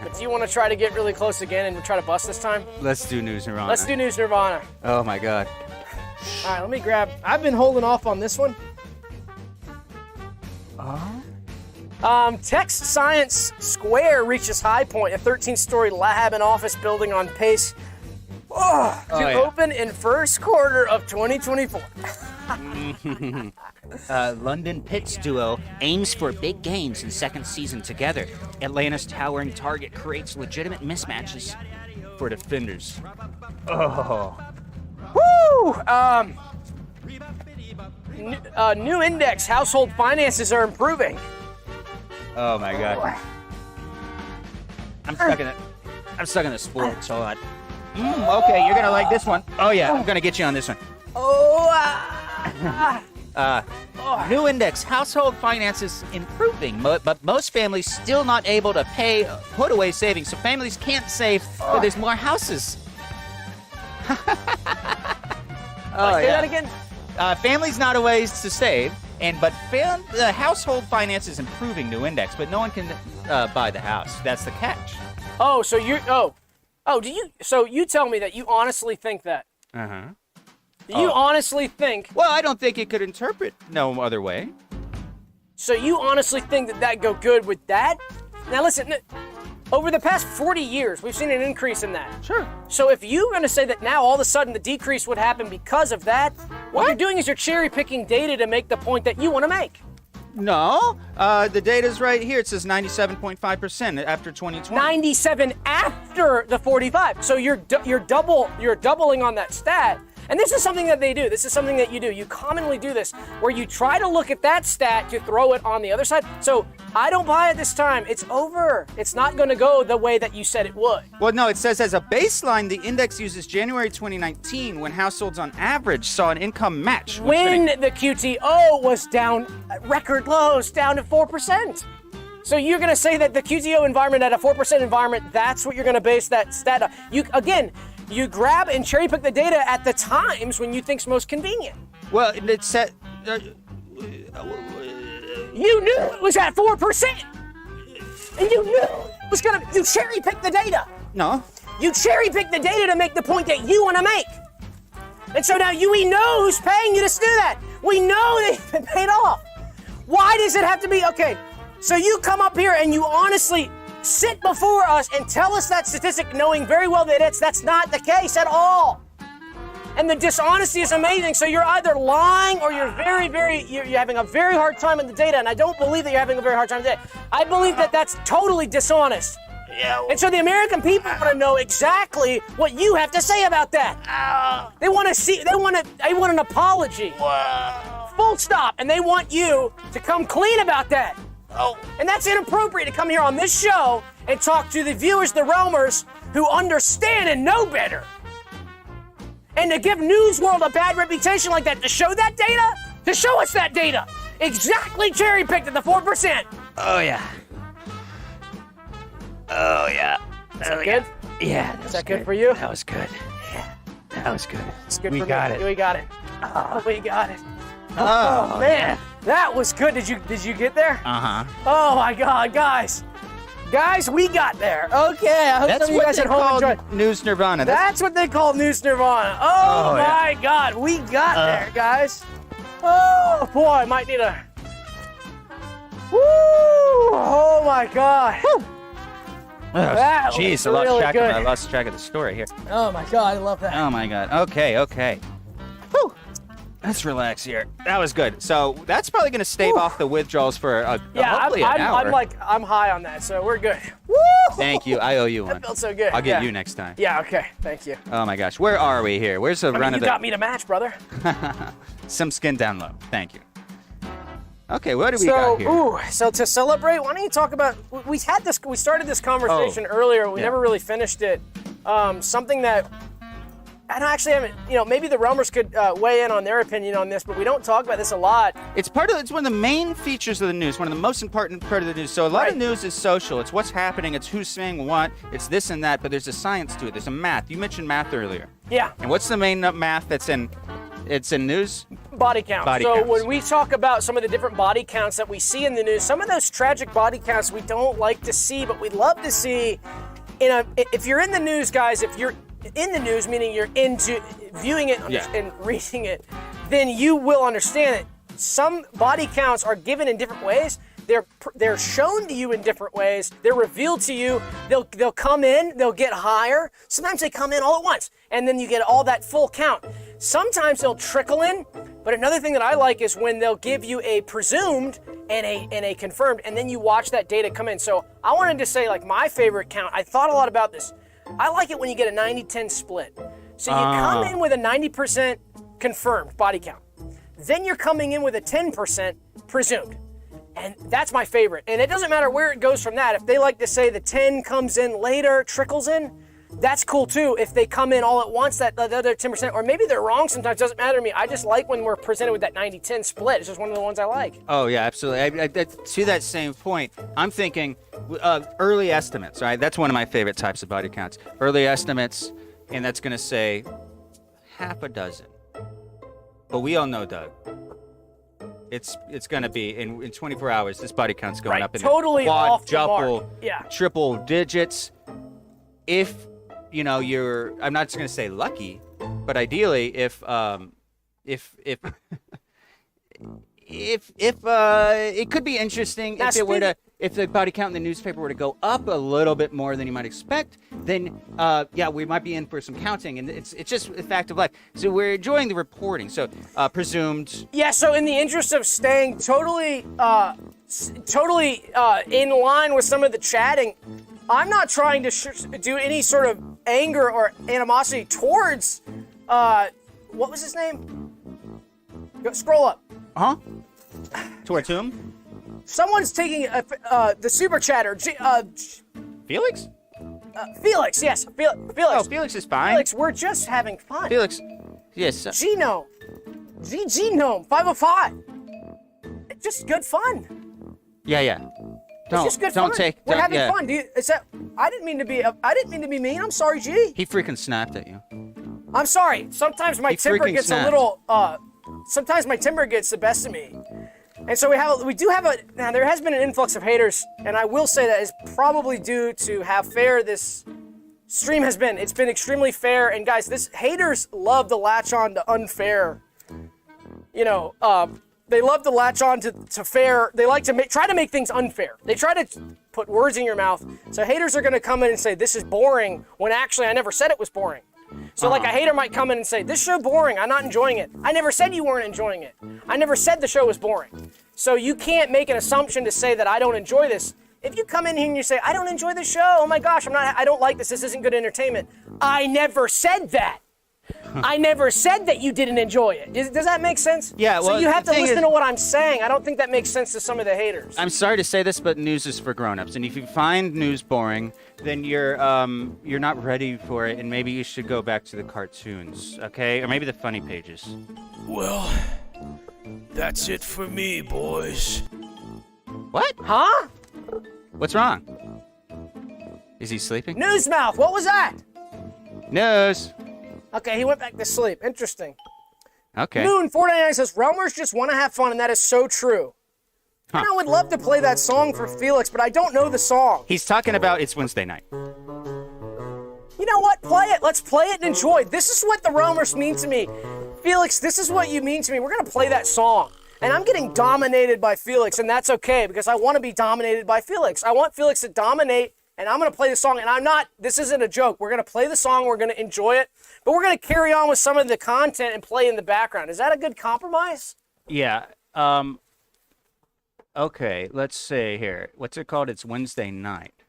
Speaker 2: but do you want to try to get really close again and try to bust this time?
Speaker 1: Let's do News Nirvana.
Speaker 2: Let's do News Nirvana.
Speaker 1: Oh my God.
Speaker 2: All right, let me grab. I've been holding off on this one. Text Science Square reaches high point, a 13-story lab and office building on pace to
Speaker 1: yeah.
Speaker 2: open in first quarter of 2024.
Speaker 1: London Pitts duo aims for big gains in second season together. Atlanta's towering target creates legitimate mismatches for defenders. Oh.
Speaker 2: Woo! New index, household finances are improving.
Speaker 1: Oh my God. I'm stuck in the sports. Hold on. Okay, you're gonna like this one. Oh yeah, I'm gonna get you on this one. New index, household finances improving, but most families still not able to put away savings. So families can't save, but there's more houses.
Speaker 2: Say that again?
Speaker 1: Families not a ways to save, but the household finances improving. New index, but no one can buy the house. That's the catch.
Speaker 2: Oh, so so you tell me that you honestly think that? You honestly think?
Speaker 1: Well, I don't think it could interpret no other way.
Speaker 2: So you honestly think that go good with that? Now listen, over the past 40 years, we've seen an increase in that.
Speaker 1: Sure.
Speaker 2: So if you're going to say that now all of a sudden the decrease would happen because of that, what you're doing is you're cherry picking data to make the point that you want to make.
Speaker 1: No, the data's right here. It says 97.5% after 2020.
Speaker 2: 97 after the 45. So you're doubling on that stat. And this is something that they do. This is something that you do. You commonly do this, where you try to look at that stat to throw it on the other side. So I don't buy it this time. It's over. It's not going to go the way that you said it would.
Speaker 1: Well, no, it says as a baseline, the index uses January 2019, when households on average saw an income match.
Speaker 2: When the QTO was down at record lows, down to 4%. So you're going to say that the QTO environment at a 4% environment, that's what you're going to base that stat on. You grab and cherry pick the data at the times when you think's most convenient.
Speaker 1: Well, it said...
Speaker 2: You knew it was at 4%! And you knew it was gonna... You cherry pick the data!
Speaker 1: No.
Speaker 2: You cherry pick the data to make the point that you want to make! And so now we know who's paying you to do that! We know they've been paid off! Why does it have to be... Okay, so you come up here and you honestly... sit before us and tell us that statistic knowing very well that that's not the case at all. And the dishonesty is amazing. So you're either lying or you're you're having a very hard time with the data. And I don't believe that you're having a very hard time with the data. I believe that that's totally dishonest. Yeah. And so the American people want to know exactly what you have to say about that. They want an apology.
Speaker 1: Wow.
Speaker 2: Full stop. And they want you to come clean about that. Oh. And that's inappropriate to come here on this show and talk to the viewers, the roamers, who understand and know better. And to give NEWSWORLD a bad reputation like that, to show that data, to show us that data, exactly cherry-picked at the 4%.
Speaker 1: Oh, yeah. Oh, yeah.
Speaker 2: Is that good?
Speaker 1: Yeah.
Speaker 2: Is that good for you?
Speaker 1: That was good. Yeah. That was good.
Speaker 2: It's good
Speaker 1: We
Speaker 2: for
Speaker 1: got
Speaker 2: me.
Speaker 1: it.
Speaker 2: We got it. Oh, we got it.
Speaker 1: Oh,
Speaker 2: man. That was good. Did you get there?
Speaker 1: Uh-huh.
Speaker 2: Oh, my God, guys. Guys, we got there. Okay, I hope
Speaker 1: That's
Speaker 2: some of you
Speaker 1: what
Speaker 2: guys
Speaker 1: they
Speaker 2: at home
Speaker 1: call
Speaker 2: enjoyed.
Speaker 1: News Nirvana.
Speaker 2: That's what they call News Nirvana. Oh my God, we got there, guys. Oh boy, I might need a. Woo! Oh my God. Woo. That
Speaker 1: Jeez,
Speaker 2: was really good.
Speaker 1: I lost track of the story here.
Speaker 2: Oh my God, I love that.
Speaker 1: Oh my God. Okay. Whew. Let's relax here. That was good. So that's probably going to stave off the withdrawals for hopefully an hour.
Speaker 2: I'm high on that, so we're good. Woo!
Speaker 1: Thank you. I owe you one.
Speaker 2: That felt so good.
Speaker 1: I'll get you next time.
Speaker 2: Yeah. Okay. Thank you.
Speaker 1: Oh my gosh. Where are we here? Where's the run of
Speaker 2: You got me to match, brother.
Speaker 1: Some skin down low. Thank you. Okay, what do we got here?
Speaker 2: So to celebrate, why don't you talk about? We started this conversation earlier. We never really finished it. Something that. I don't actually haven't, maybe the roamers could weigh in on their opinion on this, but we don't talk about this a lot.
Speaker 1: It's one of the main features of the news, one of the most important part of the news. So a lot of news is social. It's what's happening. It's who's saying what. It's this and that, but there's a science to it. There's a math. You mentioned math earlier.
Speaker 2: Yeah.
Speaker 1: And what's the main math that's in news?
Speaker 2: Body count. When we talk about some of the different body counts that we see in the news, some of those tragic body counts we don't like to see, but we'd love to see. If you're in the news, guys, if you're in the news, meaning you're into viewing it and reading it, then you will understand that some body counts are given in different ways. They're shown to you in different ways. They're revealed to you. They'll come in. They'll get higher. Sometimes they come in all at once, and then you get all that full count. Sometimes they'll trickle in, But another thing that I like is when they'll give you a presumed and a confirmed, and then you watch that data come in. So I wanted to say, like, my favorite count, I thought a lot about this. I like it when you get a 90-10 split. So you come in with a 90% confirmed body count. Then you're coming in with a 10% presumed. And that's my favorite. And it doesn't matter where it goes from that. If they like to say the 10 comes in later, trickles in, that's cool too. If they come in all at once, that the other 10%, or maybe they're wrong sometimes, doesn't matter to me. I just like when we're presented with that 90-10 split. It's just one of the ones I like.
Speaker 1: Oh, yeah, absolutely. To that same point, I'm thinking early estimates, right? That's one of my favorite types of body counts. Early estimates, and that's going to say half a dozen. But we all know, Doug, it's going to be, in 24 hours, this body count's going up in
Speaker 2: totally off the mark.
Speaker 1: triple digits. If, you know, I'm not just going to say lucky, but ideally, if it could be interesting
Speaker 2: Now,
Speaker 1: if the body count in the newspaper were to go up a little bit more than you might expect, then we might be in for some counting, and it's just a fact of life. So we're enjoying the reporting. So presumed.
Speaker 2: Yeah. So in the interest of staying totally in line with some of the chatting, I'm not trying to do any sort of anger or animosity towards what was his name? Scroll up.
Speaker 1: Towards whom?
Speaker 2: Someone's taking the super chatter.
Speaker 1: Felix?
Speaker 2: Felix, yes. Felix.
Speaker 1: Oh, Felix is fine.
Speaker 2: Felix, we're just having fun.
Speaker 1: Felix, yes.
Speaker 2: Genome. Genome 505. It's just good fun.
Speaker 1: Yeah.
Speaker 2: It's just good fun. We're having fun. I didn't mean to be mean. I'm sorry, G.
Speaker 1: He freaking snapped at you.
Speaker 2: I'm sorry. Sometimes my temper gets a little. Sometimes my temper gets the best of me, and so now there has been an influx of haters, and I will say that is probably due to how fair this stream has been. It's been extremely fair, and guys, haters love to latch on to unfair. You know, they love to latch on to fair. They like to try to make things unfair. They try to put words in your mouth. So haters are going to come in and say, this is boring, when actually I never said it was boring. So like a hater might come in and say, this show boring, I'm not enjoying it. I never said you weren't enjoying it. I never said the show was boring. So you can't make an assumption to say that I don't enjoy this. If you come in here and you say, I don't enjoy this show, oh my gosh, I don't like this isn't good entertainment. I never said that. I never said that you didn't enjoy it. Does that make sense?
Speaker 1: Yeah, well,
Speaker 2: so you have to listen to what I'm saying. I don't think that makes sense to some of the haters.
Speaker 1: I'm sorry to say this, but news is for grown-ups, and if you find news boring, then you're not ready for it, and maybe you should go back to the cartoons, okay? Or maybe the funny pages.
Speaker 5: Well, that's it for me, boys.
Speaker 1: What?
Speaker 2: Huh?
Speaker 1: What's wrong? Is he sleeping?
Speaker 2: Newsmouth, what was that?
Speaker 1: News.
Speaker 2: Okay, he went back to sleep. Interesting.
Speaker 1: Okay.
Speaker 2: Moon499 says, Realmers just want to have fun, and that is so true.
Speaker 1: Huh.
Speaker 2: And I would love to play that song for Felix, but I don't know the song.
Speaker 1: He's talking about It's Wednesday Night.
Speaker 2: You know what? Play it. Let's play it and enjoy. This is what the Realmers mean to me. Felix, this is what you mean to me. We're going to play that song. And I'm getting dominated by Felix, and that's okay, because I want to be dominated by Felix. I want Felix to dominate, and I'm going to play the song, and this isn't a joke. We're going to play the song, we're going to enjoy it, but we're going to carry on with some of the content and play in the background. Is that a good compromise?
Speaker 1: Yeah. Okay, let's see here. What's it called? It's Wednesday Night.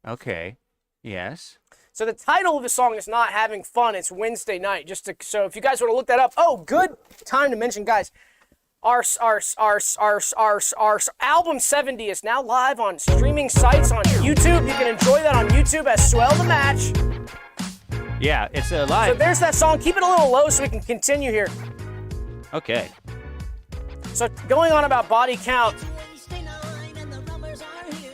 Speaker 1: Okay. Yes.
Speaker 2: So the title of the song is not Having Fun, it's Wednesday Night. So if you guys want to look that up, good time to mention, guys. Our album 70 is now live on streaming sites on YouTube. You can enjoy that on YouTube as Swell the Match.
Speaker 1: Yeah, it's live.
Speaker 2: So there's that song. Keep it a little low so we can continue here.
Speaker 1: Okay.
Speaker 2: So going on about body count.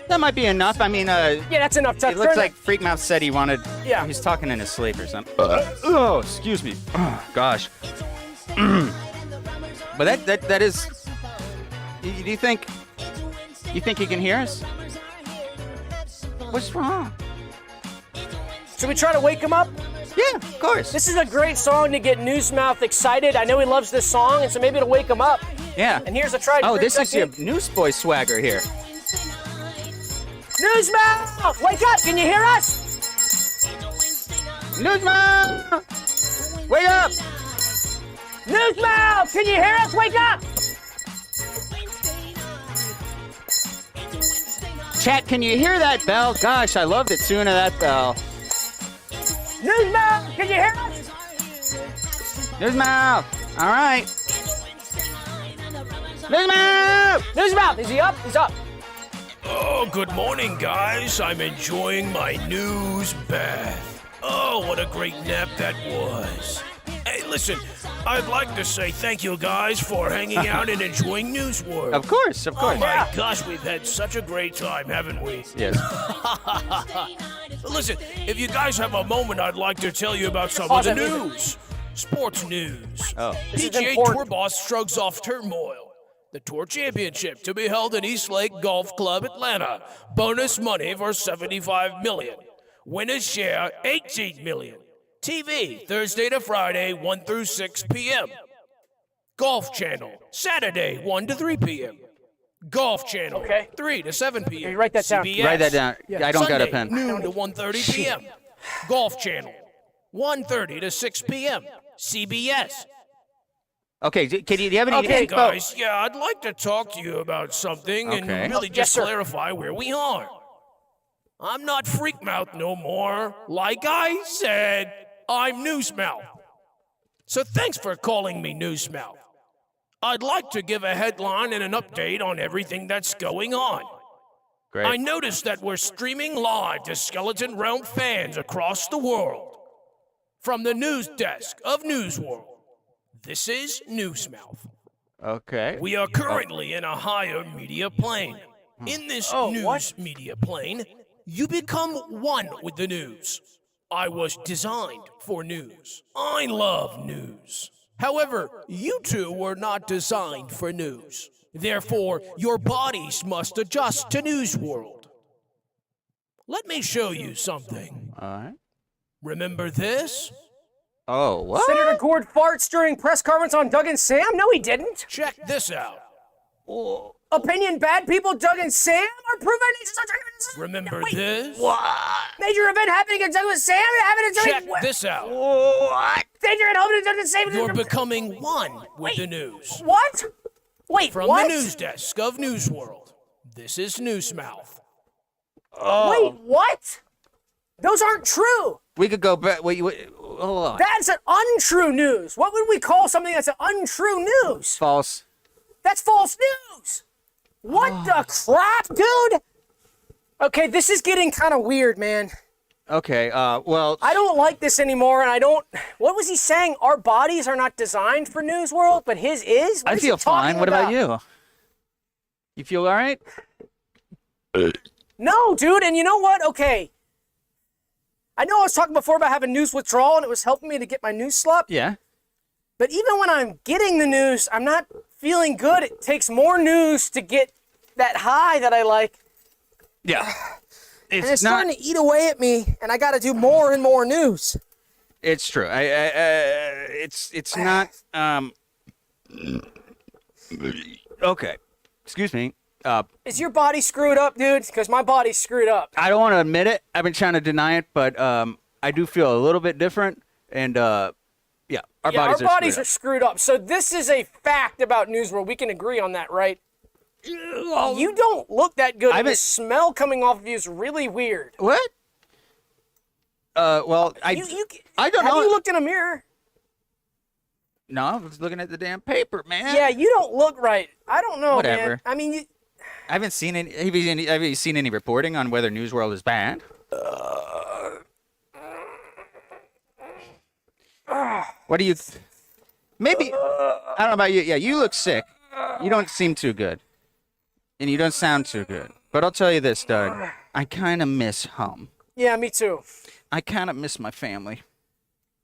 Speaker 1: That might be enough. I mean,
Speaker 2: yeah, that's enough.
Speaker 1: It looks like Freakmouth said he wanted.
Speaker 2: Yeah.
Speaker 1: He's talking in his sleep or something. Oh, excuse me. Oh, gosh. But that is. Do you think he can hear us? What's wrong?
Speaker 2: Should we try to wake him up?
Speaker 1: Yeah, of course.
Speaker 2: This is a great song to get Newsmouth excited. I know he loves this song, and so maybe it'll wake him up.
Speaker 1: Yeah.
Speaker 2: And here's a try.
Speaker 1: Oh, this is your newsboy swagger here.
Speaker 2: Newsmouth! Wake up! Can you hear us?
Speaker 1: Newsmouth! Wake up!
Speaker 2: Newsmouth, can you hear us? Wake up!
Speaker 1: Chat, can you hear that bell? Gosh, I love the tune of that bell.
Speaker 2: Newsmouth, can you hear us?
Speaker 1: Newsmouth. All right. Newsmouth.
Speaker 2: Newsmouth, is he up? He's up.
Speaker 5: Oh, good morning, guys. I'm enjoying my news bath. Oh, what a great nap that was. Hey, listen, I'd like to say thank you guys for hanging out and enjoying NEWSWORLD.
Speaker 1: Of course, of course.
Speaker 5: Oh my gosh, we've had such a great time, haven't we?
Speaker 1: Yes.
Speaker 5: Listen, if you guys have a moment, I'd like to tell you about some
Speaker 2: Pause
Speaker 5: of the
Speaker 2: it.
Speaker 5: news. Sports news.
Speaker 1: Oh.
Speaker 2: This is
Speaker 5: PGA
Speaker 2: important.
Speaker 5: Tour boss shrugs off turmoil. The Tour Championship to be held at East Lake Golf Club, Atlanta. Bonus money for $75 million. Winners share $18 million. TV, Thursday to Friday, 1 through 6 p.m. Golf Channel, Saturday, 1 to 3 p.m. Golf Channel,
Speaker 2: Okay.
Speaker 5: 3 to 7 p.m.
Speaker 2: Okay, write that down.
Speaker 5: CBS,
Speaker 1: Write that down.
Speaker 2: Yeah.
Speaker 1: I don't got a
Speaker 5: Sunday,
Speaker 1: pen.
Speaker 5: noon to 1:30 p.m. Golf Channel, 1:30 to 6 p.m. CBS.
Speaker 1: Okay, do you have any
Speaker 2: Okay,
Speaker 1: info?
Speaker 5: Guys, yeah, I'd like to talk to you about something
Speaker 1: Okay.
Speaker 5: and really
Speaker 2: Yes,
Speaker 5: just
Speaker 2: sir.
Speaker 5: clarify where we are. I'm not Freakmouth no more. Like I said, I'm Newsmouth. So thanks for calling me Newsmouth. I'd like to give a headline and an update on everything that's going on.
Speaker 1: Great.
Speaker 5: I noticed that we're streaming live to Skeleton Realm fans across the world. From the news desk of NEWSWORLD, this is Newsmouth.
Speaker 1: Okay.
Speaker 5: We are currently in a higher media plane. In this news
Speaker 2: what?
Speaker 5: media plane, you become one with the news. I was designed for news. I love news. However, you two were not designed for news. Therefore, your bodies must adjust to NEWSWORLD. Let me show you something.
Speaker 1: All right.
Speaker 5: Remember this?
Speaker 1: Oh, what?
Speaker 2: Senator Gord farts during press conference on Doug and Sam? No, he didn't.
Speaker 5: Check this out.
Speaker 2: Opinion bad people, Doug and Sam are proven.
Speaker 5: Remember
Speaker 2: Wait,
Speaker 5: this?
Speaker 2: Major event happening at Doug and Sam happening
Speaker 5: Check
Speaker 2: at
Speaker 5: this out.
Speaker 2: Danger at home at Doug and Sam.
Speaker 5: You're becoming one with the news.
Speaker 2: What? Wait,
Speaker 5: From
Speaker 2: what?
Speaker 5: the news desk of NEWSWORLD, this is Newsmouth.
Speaker 2: Wait, what? Those aren't true.
Speaker 1: We could go back. Wait, hold on.
Speaker 2: That's an untrue news. What would we call something that's an untrue news?
Speaker 1: False.
Speaker 2: That's false news. What the crap, dude? Okay, this is getting kind of weird, man.
Speaker 1: Okay. Well.
Speaker 2: I don't like this anymore, and I don't. What was he saying? Our bodies are not designed for NEWSWORLD, but his is. What
Speaker 1: I
Speaker 2: is he
Speaker 1: feel fine.
Speaker 2: talking
Speaker 1: What about you? You feel all right?
Speaker 2: No, dude, and you know what? Okay. I know I was talking before about having news withdrawal, and it was helping me to get my news slop.
Speaker 1: Yeah.
Speaker 2: But even when I'm getting the news, I'm not feeling good. It takes more news to get that high that I like.
Speaker 1: Yeah.
Speaker 2: And it's
Speaker 1: It's not.
Speaker 2: starting to eat away at me, and I got to do more and more news.
Speaker 1: It's true. It's not. Okay. Excuse me.
Speaker 2: Is your body screwed up, dude? Because my body's screwed up.
Speaker 1: I don't want to admit it. I've been trying to deny it, but I do feel a little bit different. And yeah, our bodies are
Speaker 2: screwed up. So this is a fact about NEWSWORLD. We can agree on that, right? You don't look that good. And the smell coming off of you is really weird.
Speaker 1: What? Well, I don't know.
Speaker 2: Have you looked in a mirror?
Speaker 1: No, I was looking at the damn paper, man.
Speaker 2: Yeah, you don't look right. I don't know,
Speaker 1: Whatever.
Speaker 2: man. I mean,
Speaker 1: I haven't seen any. Have you seen any reporting on whether NEWSWORLD is banned? What do you? Maybe I don't know about you. Yeah, you look sick. You don't seem too good, and you don't sound too good. But I'll tell you this, Doug. I kind of miss home.
Speaker 2: yeah, me too.
Speaker 1: I kind of miss my family.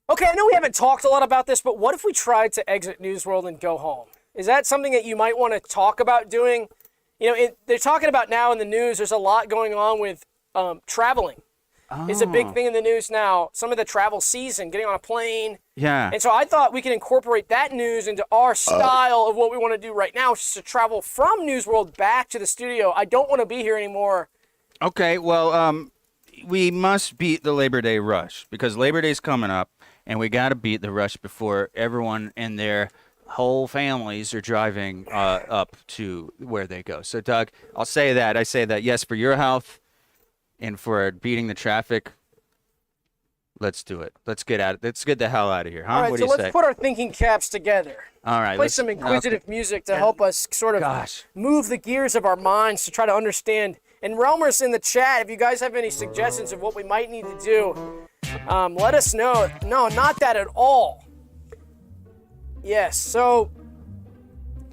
Speaker 2: Okay, I know we haven't talked a lot about this, but what if we tried to exit NEWSWORLD and go home? Is that something that you might want to talk about doing? You know, they're talking about now in the news, there's a lot going on with traveling. It's a big thing in the news now. Some of the travel season, getting on a plane.
Speaker 1: Yeah.
Speaker 2: And so I thought we could incorporate that news into our style of what we want to do right now, which is to travel from NEWSWORLD back to the studio. I don't want to be here anymore.
Speaker 1: Okay, well, we must beat the Labor Day rush because Labor Day's coming up, and we got to beat the rush before everyone and their whole families are driving up to where they go. So, Doug, I'll say that. I say that, yes, for your health and for beating the traffic, let's do it. Let's get at it. Let's get the hell out of here, huh?
Speaker 2: All right,
Speaker 1: what
Speaker 2: so
Speaker 1: do you
Speaker 2: let's
Speaker 1: say?
Speaker 2: put our thinking caps together.
Speaker 1: All right.
Speaker 2: Play some inquisitive music to help us sort of move the gears of our minds to try to understand. And Realmers in the chat, if you guys have any suggestions of what we might need to do, let us know. No, not that at all. Yes, so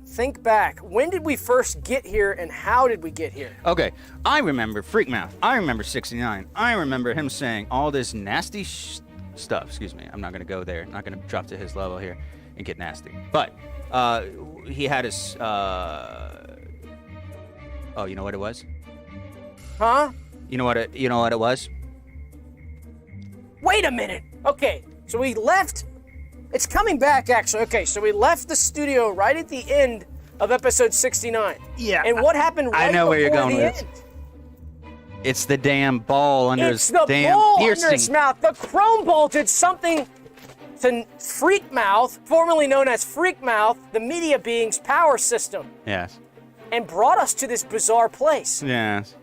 Speaker 2: think back. When did we first get here and how did we get here?
Speaker 1: Okay, I remember Freakmouth. I remember 69. I remember him saying all this nasty stuff. Excuse me, I'm not going to go there. I'm not going to drop to his level here and get nasty. But he had his... oh, you know what it was?
Speaker 2: Huh?
Speaker 1: You know what it was?
Speaker 2: Wait a minute. Okay, so we left... It's coming back, actually. Okay, so we left the studio right at the end of episode 69.
Speaker 1: Yeah.
Speaker 2: And what happened right
Speaker 1: I know where you're
Speaker 2: before
Speaker 1: going
Speaker 2: the
Speaker 1: with
Speaker 2: end?
Speaker 1: It's the damn ball under
Speaker 2: It's
Speaker 1: his
Speaker 2: the
Speaker 1: damn
Speaker 2: ball
Speaker 1: piercing.
Speaker 2: under his mouth. The chrome ball did something to Freakmouth, formerly known as Freakmouth, the media being's power system,
Speaker 1: Yes.
Speaker 2: and brought us to this bizarre place.
Speaker 1: Yes.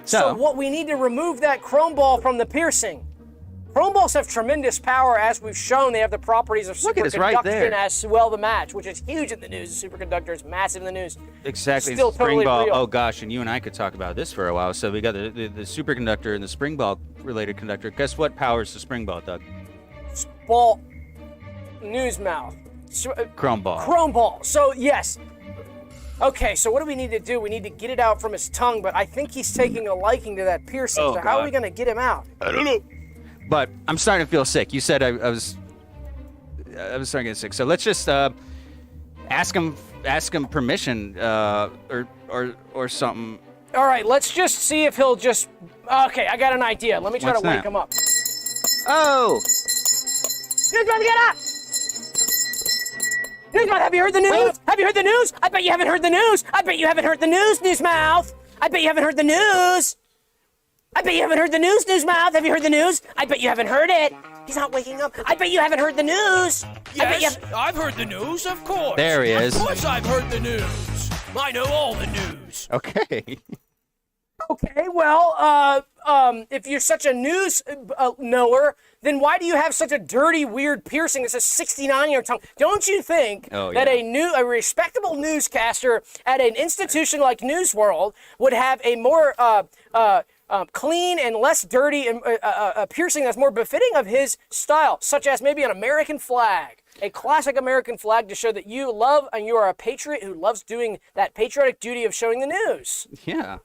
Speaker 2: So what we need to remove that chrome ball from the piercing. Chrome balls have tremendous power, as we've shown. They have the properties of
Speaker 1: Look at it, it's
Speaker 2: superconduction
Speaker 1: right there.
Speaker 2: as well the match, which is huge in the news. The superconductor is massive in the news.
Speaker 1: Exactly.
Speaker 2: Still
Speaker 1: spring
Speaker 2: totally
Speaker 1: ball.
Speaker 2: real.
Speaker 1: Oh gosh, and you and I could talk about this for a while. So we got the superconductor and the spring ball related conductor. Guess what powers the spring ball, Doug?
Speaker 2: Ball, news mouth.
Speaker 1: Chrome ball.
Speaker 2: Chrome ball. So yes. Okay, so what do we need to do? We need to get it out from his tongue, but I think he's taking a liking to that piercing.
Speaker 1: Oh,
Speaker 2: so how are
Speaker 1: God.
Speaker 2: we going to get him out?
Speaker 1: I don't know. But I'm starting to feel sick. You said I was starting to get sick. So let's just ask him permission or something.
Speaker 2: All right, let's just see if he'll just. Okay, I got an idea. Let me try
Speaker 1: What's
Speaker 2: to wake
Speaker 1: that?
Speaker 2: him up.
Speaker 1: Oh.
Speaker 2: Newsmouth, get up! Newsmouth, have you heard the news?
Speaker 1: Wait.
Speaker 2: Have you heard the news? I bet you haven't heard the news. I bet you haven't heard the news, Newsmouth. I bet you haven't heard the news. I bet you haven't heard the news, Newsmouth. Have you heard the news? I bet you haven't heard it. He's not waking up. I bet you haven't heard the news. I bet you
Speaker 5: Yes, I've heard the news, of course.
Speaker 1: There he is.
Speaker 5: Of course I've heard the news. I know all the news.
Speaker 1: Okay.
Speaker 2: Okay, well, if you're such a news knower, then why do you have such a dirty, weird piercing that says 69 on your tongue? Don't you think that a respectable newscaster at an institution like NEWSWORLD would have a more clean and less dirty piercing that's more befitting of his style, such as maybe an American flag, a classic American flag to show that you love and you are a patriot who loves doing that patriotic duty of showing the news?
Speaker 1: Yeah.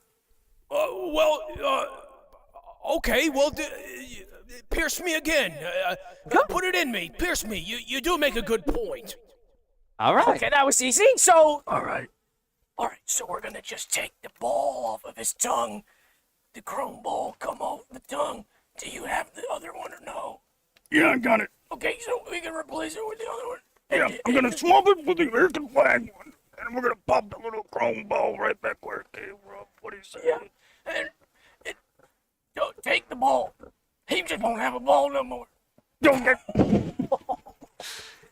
Speaker 5: Okay, well, pierce me again. Put it in me. Pierce me. You do make a good point.
Speaker 1: All right.
Speaker 2: Okay, that was easy. So,
Speaker 5: All right.
Speaker 2: so we're gonna just take the ball off of his tongue. The chrome ball come off the tongue. Do you have the other one or no?
Speaker 5: Yeah, I got it.
Speaker 2: Okay, so we can replace it with the other one.
Speaker 5: Yeah, I'm gonna swap it with the American flag one, and we're gonna pop the little chrome ball right back where it came from. What do you say?
Speaker 2: Yeah, and don't take the ball. He just won't have a ball no more.
Speaker 5: Okay.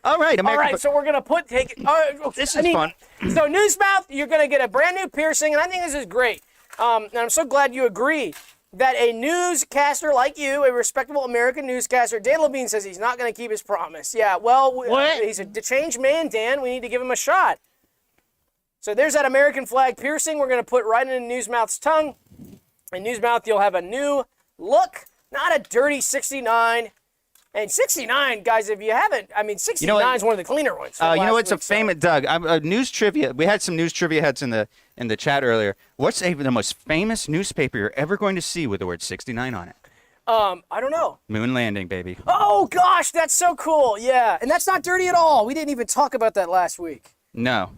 Speaker 1: All right.
Speaker 2: All right, so we're gonna take it.
Speaker 1: This is fun.
Speaker 2: So Newsmouth, you're gonna get a brand new piercing, and I think this is great. And I'm so glad you agree that a newscaster like you, a respectable American newscaster, Dan Levine says he's not gonna keep his promise. Yeah, well, he's a changed man, Dan. We need to give him a shot. So there's that American flag piercing we're going to put right in Newsmouth's tongue. In Newsmouth, you'll have a new look, not a dirty 69. And 69, guys, if you haven't, I mean, 69 is one of the cleaner ones.
Speaker 1: You know what's a famous, Doug? News trivia. We had some news trivia heads in the chat earlier. What's the most famous newspaper you're ever going to see with the word 69 on it?
Speaker 2: I don't know.
Speaker 1: Moon landing, baby.
Speaker 2: Oh, gosh, that's so cool. Yeah, and that's not dirty at all. We didn't even talk about that last week.
Speaker 1: No.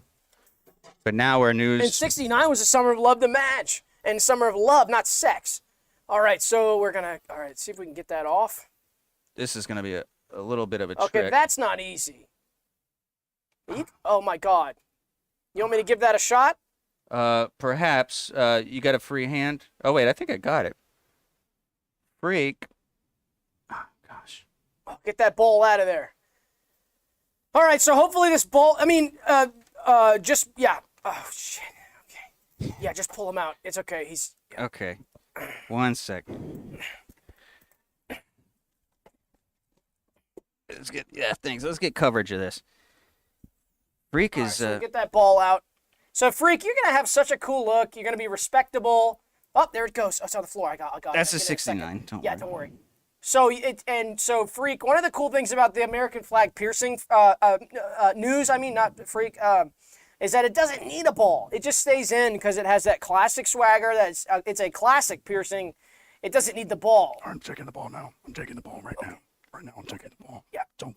Speaker 1: But now we're news.
Speaker 2: And 69 was the summer of love, the match. And summer of love, not sex. All right, so we're going to, see if we can get that off.
Speaker 1: This is going to be a little bit of a trick.
Speaker 2: Okay, that's not easy. Oh, my God. You want me to give that a shot?
Speaker 1: Perhaps. You got a free hand? Oh, wait, I think I got it. Freak. Oh, gosh.
Speaker 2: Get that ball out of there. All right, so hopefully this ball, yeah. Oh, shit. Okay. Yeah, just pull him out. It's okay. He's... Yeah.
Speaker 1: Okay. 1 second. Let's get coverage of this. Freak is...
Speaker 2: so get that ball out. So, Freak, you're going to have such a cool look. You're going to be respectable. Oh, there it goes. Oh, it's on the floor. I got
Speaker 1: That's
Speaker 2: it.
Speaker 1: a 69.
Speaker 2: Don't worry. So, Freak, one of the cool things about the American flag piercing news, is that it doesn't need a ball. It just stays in because it has that classic swagger. It's a classic piercing. It doesn't need the ball.
Speaker 6: I'm taking the ball now. I'm taking the ball right now. Right now, I'm taking the ball.
Speaker 2: Yeah.
Speaker 6: Don't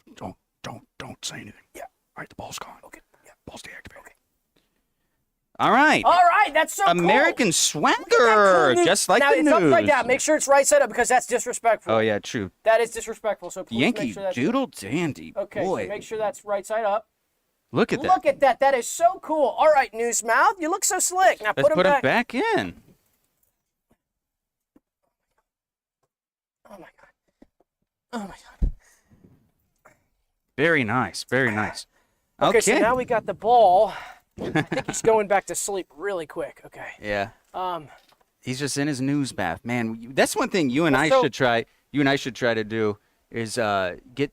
Speaker 6: say anything.
Speaker 2: Yeah.
Speaker 6: All right, the ball's gone.
Speaker 2: Okay. Yeah.
Speaker 6: Ball's deactivated. Okay.
Speaker 1: All right.
Speaker 2: That's so
Speaker 1: American
Speaker 2: cool.
Speaker 1: swagger,
Speaker 2: Cool
Speaker 1: just like
Speaker 2: now,
Speaker 1: the
Speaker 2: it's
Speaker 1: news.
Speaker 2: upside down. Make sure it's right side up because that's disrespectful.
Speaker 1: Oh, yeah, true.
Speaker 2: That is disrespectful. So please
Speaker 1: Yankee
Speaker 2: make sure that's...
Speaker 1: Doodle Dandy.
Speaker 2: Okay,
Speaker 1: Boy.
Speaker 2: so make sure that's right side up.
Speaker 1: Look at that.
Speaker 2: Look at that. That is so cool. All right, Newsmouth, you look so slick. Now
Speaker 1: Let's
Speaker 2: put him
Speaker 1: back in.
Speaker 2: Oh, my God. Oh, my God.
Speaker 1: Very nice. Very nice.
Speaker 2: Okay, so now we got the ball. I think he's going back to sleep really quick. Okay.
Speaker 1: Yeah. He's just in his news bath, man. That's one thing you and I should try. You and I should try to do is get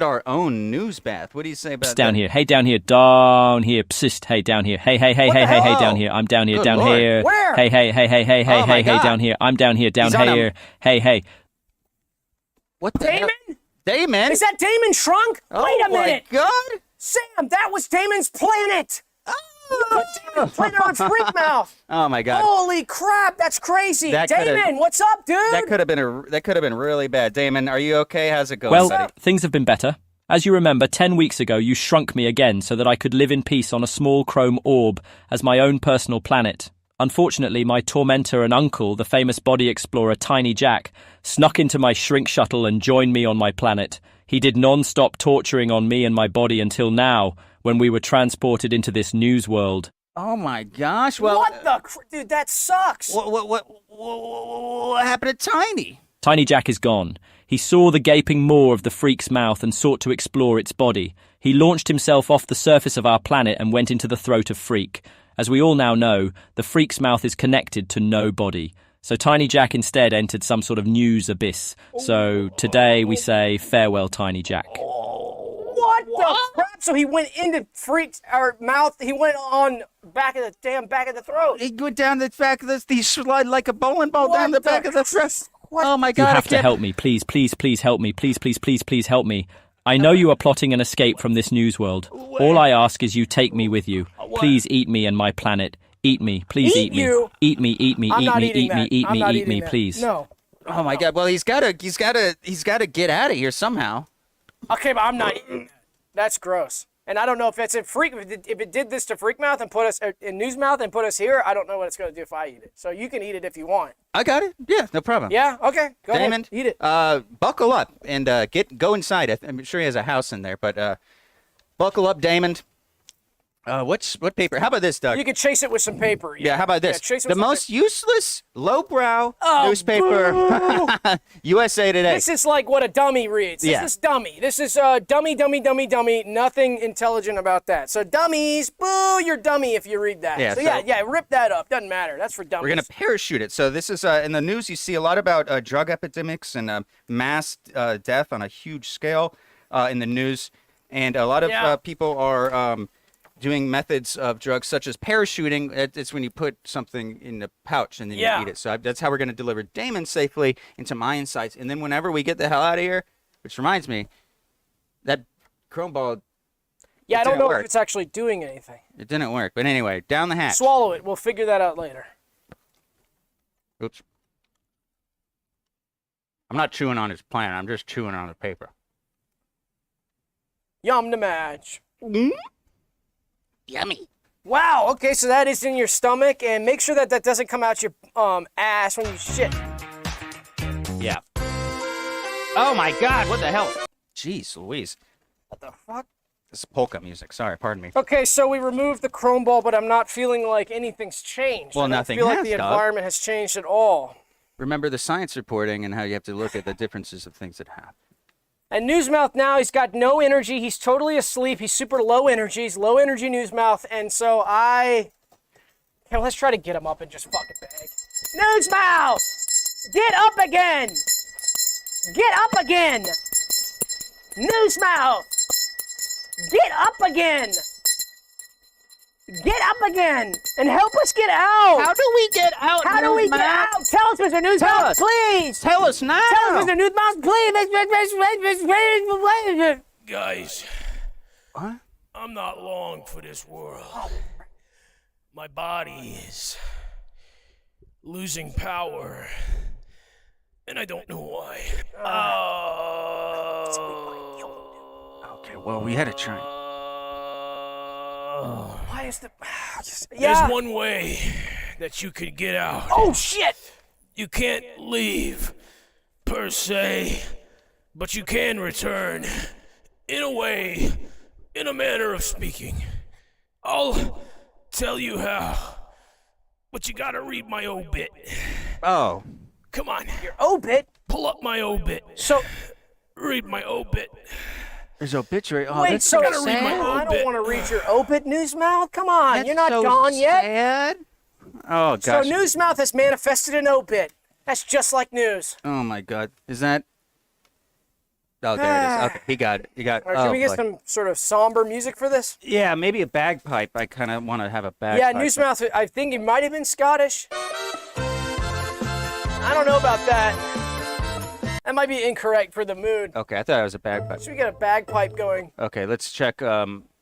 Speaker 1: our own news bath. What do you say about
Speaker 7: down
Speaker 1: that?
Speaker 7: here? Hey, down here. Down here. Psst. Hey, down here. Hey, hey, hey, hey, hey, hey, down here. I'm down here.
Speaker 1: Good
Speaker 7: Down
Speaker 1: Lord.
Speaker 7: here.
Speaker 2: Where?
Speaker 7: Hey, hey, hey, hey, hey, hey,
Speaker 1: Oh, my
Speaker 7: hey, hey,
Speaker 1: God.
Speaker 7: down here. I'm down here. Down
Speaker 1: He's on
Speaker 7: here. Hey, hey.
Speaker 1: What the hell?
Speaker 2: Damon?
Speaker 1: Damon?
Speaker 2: Is that Damon shrunk? Wait a minute.
Speaker 1: Oh, my God.
Speaker 2: Sam, that was Damon's planet. Put Damon's planet on Freakmouth.
Speaker 1: Oh, my God.
Speaker 2: Holy crap, that's crazy.
Speaker 1: That could've-
Speaker 2: Damon, what's up, dude?
Speaker 1: That could have been really bad. Damon, are you okay? How's it going,
Speaker 7: Well,
Speaker 1: buddy?
Speaker 7: things have been better. As you remember, 10 weeks ago, you shrunk me again so that I could live in peace on a small chrome orb as my own personal planet. Unfortunately, my tormentor and uncle, the famous body explorer Tiny Jack, snuck into my shrink shuttle and joined me on my planet. He did non-stop torturing on me and my body until now, when we were transported into this news world.
Speaker 1: Oh, my gosh. Well,
Speaker 2: What the... Dude, that sucks.
Speaker 1: what happened to Tiny?
Speaker 7: Tiny Jack is gone. He saw the gaping maw of the freak's mouth and sought to explore its body. He launched himself off the surface of our planet and went into the throat of Freak. As we all now know, the freak's mouth is connected to no body. So Tiny Jack instead entered some sort of news abyss. So today we say farewell, Tiny Jack.
Speaker 2: What the crap? So he went into Freak's mouth. He went on back of the throat.
Speaker 1: He went down the back of he slid like a bowling ball down the back of the throat. Oh, my God.
Speaker 7: You have to help me. Please, please, please help me. Please, please, please, please help me. I know you are plotting an escape from this news world. All I ask is you take me with you. Please eat me and my planet. Eat me. Please eat me. Eat me, eat me, eat me, eat me, eat me, eat me, please.
Speaker 2: No.
Speaker 1: Oh, my God. Well, he's got to get out of here somehow.
Speaker 2: Okay, but I'm not eating that. That's gross. And I don't know if it's in Freak. If it did this to Freakmouth and put us in Newsmouth and put us here, I don't know what it's going to do if I eat it. So you can eat it if you want.
Speaker 1: I got it. Yeah, no problem.
Speaker 2: Yeah. Okay. Go
Speaker 1: Damon,
Speaker 2: ahead. Eat it.
Speaker 1: buckle up and go inside. I'm sure he has a house in there, but buckle up, Damon. What paper? How about this, Doug?
Speaker 2: You could chase it with some paper.
Speaker 1: Yeah, how about this?
Speaker 2: Yeah, chase it
Speaker 1: The
Speaker 2: with some
Speaker 1: most useless, lowbrow
Speaker 2: Oh,
Speaker 1: newspaper, USA Today.
Speaker 2: This is like what a dummy reads. This
Speaker 1: Yeah.
Speaker 2: is dummy. This is dummy. Nothing intelligent about that. So dummies, boo, you're dummy if you read that.
Speaker 1: Yeah,
Speaker 2: So
Speaker 1: so-
Speaker 2: yeah, rip that up. Doesn't matter. That's for dummies.
Speaker 1: We're going to parachute it. So this is in the news. You see a lot about drug epidemics and mass death on a huge scale in the news, and a lot of people are doing methods of drugs such as parachuting. It's when you put something in the pouch and then you eat it. So that's how we're going to deliver Damon safely into my insights. And then whenever we get the hell out of here, which reminds me, that chrome ball.
Speaker 2: Yeah, I don't
Speaker 1: didn't
Speaker 2: know
Speaker 1: work.
Speaker 2: if it's actually doing anything.
Speaker 1: It didn't work. But anyway, down the hatch.
Speaker 2: Swallow it. We'll figure that out later.
Speaker 1: Oops. I'm not chewing on his plant. I'm just chewing on the paper.
Speaker 2: Yum to match.
Speaker 1: Yummy.
Speaker 2: Wow. Okay, so that is in your stomach, and make sure that doesn't come out your ass when you shit.
Speaker 1: Yeah. Oh my God! What the hell? Jeez Louise.
Speaker 2: What the fuck?
Speaker 1: This is polka music. Sorry, pardon me.
Speaker 2: Okay, so we removed the chrome ball, but I'm not feeling like anything's changed.
Speaker 1: Well,
Speaker 2: I don't
Speaker 1: nothing
Speaker 2: feel like
Speaker 1: has,
Speaker 2: the
Speaker 1: dog.
Speaker 2: environment has changed at all.
Speaker 1: Remember the science reporting and how you have to look at the differences of things that happen.
Speaker 2: And Newsmouth now, he's got no energy. He's totally asleep. He's super low energy. He's low energy Newsmouth. And so let's try to get him up and just fucking beg. Newsmouth! Get up again! Get up again! Newsmouth! Get up again! Get up again and help us get out!
Speaker 1: How do we get out?
Speaker 2: How do we get out? Tell us, Mr. Newsmouth, please!
Speaker 1: Tell us now!
Speaker 2: Tell us, Mr. Newsmouth, please!
Speaker 5: Guys,
Speaker 1: What?
Speaker 5: I'm not long for this world. My body is losing power, and I don't know why.
Speaker 1: Okay, well, we had a try.
Speaker 2: Why is the...
Speaker 5: There's one way that you could get out.
Speaker 2: Oh, shit!
Speaker 5: You can't leave, per se, but you can return, in a way, in a manner of speaking. I'll tell you how, but you gotta read my obit.
Speaker 1: Oh.
Speaker 5: Come on,
Speaker 2: Your obit?
Speaker 5: pull up my obit.
Speaker 2: So,
Speaker 5: Read my obit.
Speaker 1: There's obituary. Oh,
Speaker 2: wait,
Speaker 1: that's
Speaker 2: so...
Speaker 5: gotta read my
Speaker 2: I don't
Speaker 5: obit.
Speaker 2: want to read your obit, Newsmouth. Come on,
Speaker 1: That's
Speaker 2: you're not
Speaker 1: so
Speaker 2: gone yet.
Speaker 1: sad. Oh,
Speaker 2: So
Speaker 1: gosh.
Speaker 2: Newsmouth has manifested an obit. That's just like news.
Speaker 1: Oh, my God. Is that... Oh, there it is. Okay, he got it. He got it.
Speaker 2: All right, should
Speaker 1: Oh,
Speaker 2: we get
Speaker 1: boy.
Speaker 2: some sort of somber music for this?
Speaker 1: Yeah, maybe a bagpipe. I kind of want to have a bagpipe.
Speaker 2: Yeah, Newsmouth, I think he might have been Scottish. I don't know about that. That might be incorrect for the mood.
Speaker 1: Okay, I thought it was a bagpipe.
Speaker 2: Should we get a bagpipe going?
Speaker 1: Okay, let's check.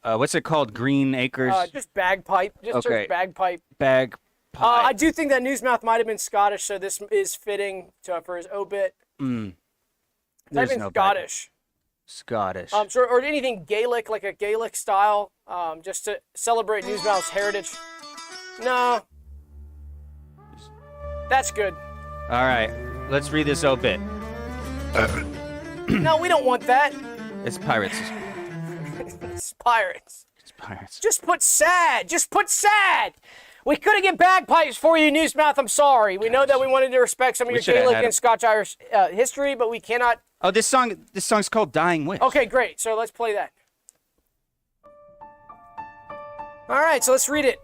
Speaker 1: What's it called? Green Acres
Speaker 2: Just bagpipe. Just
Speaker 1: Okay.
Speaker 2: search bagpipe.
Speaker 1: bagpipe.
Speaker 2: I do think that Newsmouth might have been Scottish, so this is fitting for his obit. Type
Speaker 1: There's
Speaker 2: in
Speaker 1: no
Speaker 2: Scottish.
Speaker 1: Scottish.
Speaker 2: Or anything Gaelic, like a Gaelic style, just to celebrate Newsmouth's heritage. No. That's good.
Speaker 1: All right, let's read this obit.
Speaker 2: No, we don't want that.
Speaker 1: It's pirates.
Speaker 2: It's pirates.
Speaker 1: It's pirates.
Speaker 2: Just put sad. Just put sad. We couldn't get bagpipes for you, Newsmouth. I'm sorry. We know that we wanted to respect some of
Speaker 1: We
Speaker 2: your
Speaker 1: should have
Speaker 2: Gaelic
Speaker 1: had
Speaker 2: and Scotch-Irish history, but we cannot.
Speaker 1: Oh, this song's called Dying Wish.
Speaker 2: Okay, great. So let's play that. All right, so let's read it.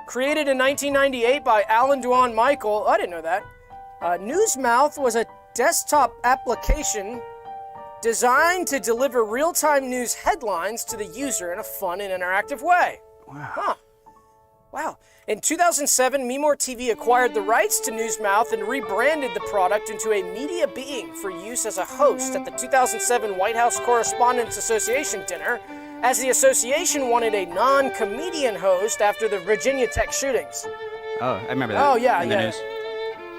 Speaker 2: Created in 1998 by Alan Dwan Michael. I didn't know that. Newsmouth was a desktop application designed to deliver real-time news headlines to the user in a fun and interactive way.
Speaker 1: Wow.
Speaker 2: Huh. Wow. In 2007, MeMoreTV acquired the rights to Newsmouth and rebranded the product into a media being for use as a host at the 2007 White House Correspondents Association dinner, as the association wanted a non-comedian host after the Virginia Tech shootings.
Speaker 1: Oh, I remember that.
Speaker 2: Oh, yeah,
Speaker 1: in the
Speaker 2: yeah.
Speaker 1: news.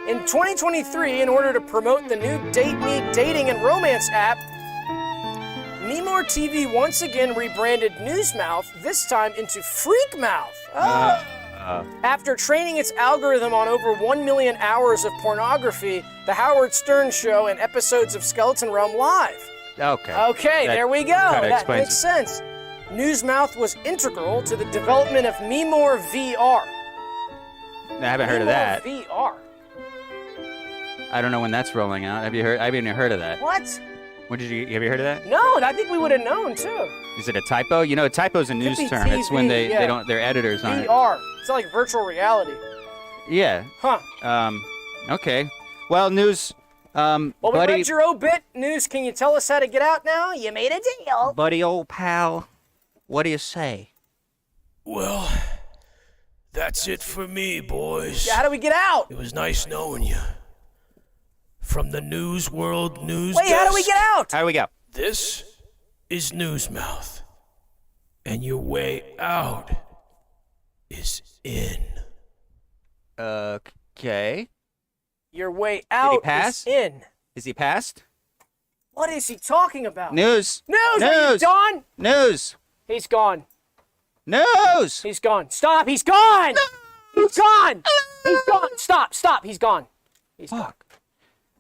Speaker 2: In 2023, in order to promote the new Date Me dating and romance app, MeMoreTV once again rebranded Newsmouth, this time into Freakmouth. Oh. After training its algorithm on over 1 million hours of pornography, The Howard Stern Show, and episodes of Skeleton Realm Live.
Speaker 1: Okay.
Speaker 2: Okay,
Speaker 1: That
Speaker 2: there we go.
Speaker 1: kinda
Speaker 2: That
Speaker 1: explains
Speaker 2: makes sense. Newsmouth was integral to the development of MeMoreVR.
Speaker 1: I haven't heard of that.
Speaker 2: VR.
Speaker 1: I don't know when that's rolling out. Have you heard? I haven't even heard of that.
Speaker 2: What?
Speaker 1: Have you heard of that?
Speaker 2: No, I think we would have known too.
Speaker 1: Is it a typo? You know, a typo's a news
Speaker 2: be
Speaker 1: term. It's when
Speaker 2: TV,
Speaker 1: they don't, their editors aren't.
Speaker 2: VR. It's like virtual reality.
Speaker 1: Yeah.
Speaker 2: Huh.
Speaker 1: Okay. Well, news.
Speaker 2: Well, we
Speaker 1: buddy,
Speaker 2: read your obit. News, can you tell us how to get out now? You made a deal.
Speaker 1: buddy, old pal. What do you say?
Speaker 5: Well, that's it for me, boys.
Speaker 2: Yeah, how do we get out?
Speaker 5: It was nice knowing you. From the News World News
Speaker 2: Wait, how do we
Speaker 5: Desk,
Speaker 2: get out?
Speaker 1: How do we go?
Speaker 5: This is Newsmouth. And your way out is in.
Speaker 1: Okay.
Speaker 2: Your way out
Speaker 1: pass?
Speaker 2: is in.
Speaker 1: Is he passed?
Speaker 2: What is he talking about?
Speaker 1: News.
Speaker 2: News, are you
Speaker 1: News.
Speaker 2: done?
Speaker 1: News.
Speaker 2: He's gone.
Speaker 1: News.
Speaker 2: He's gone. Stop, he's gone! He's gone! He's gone! Stop, he's gone. He's gone.
Speaker 1: Fuck.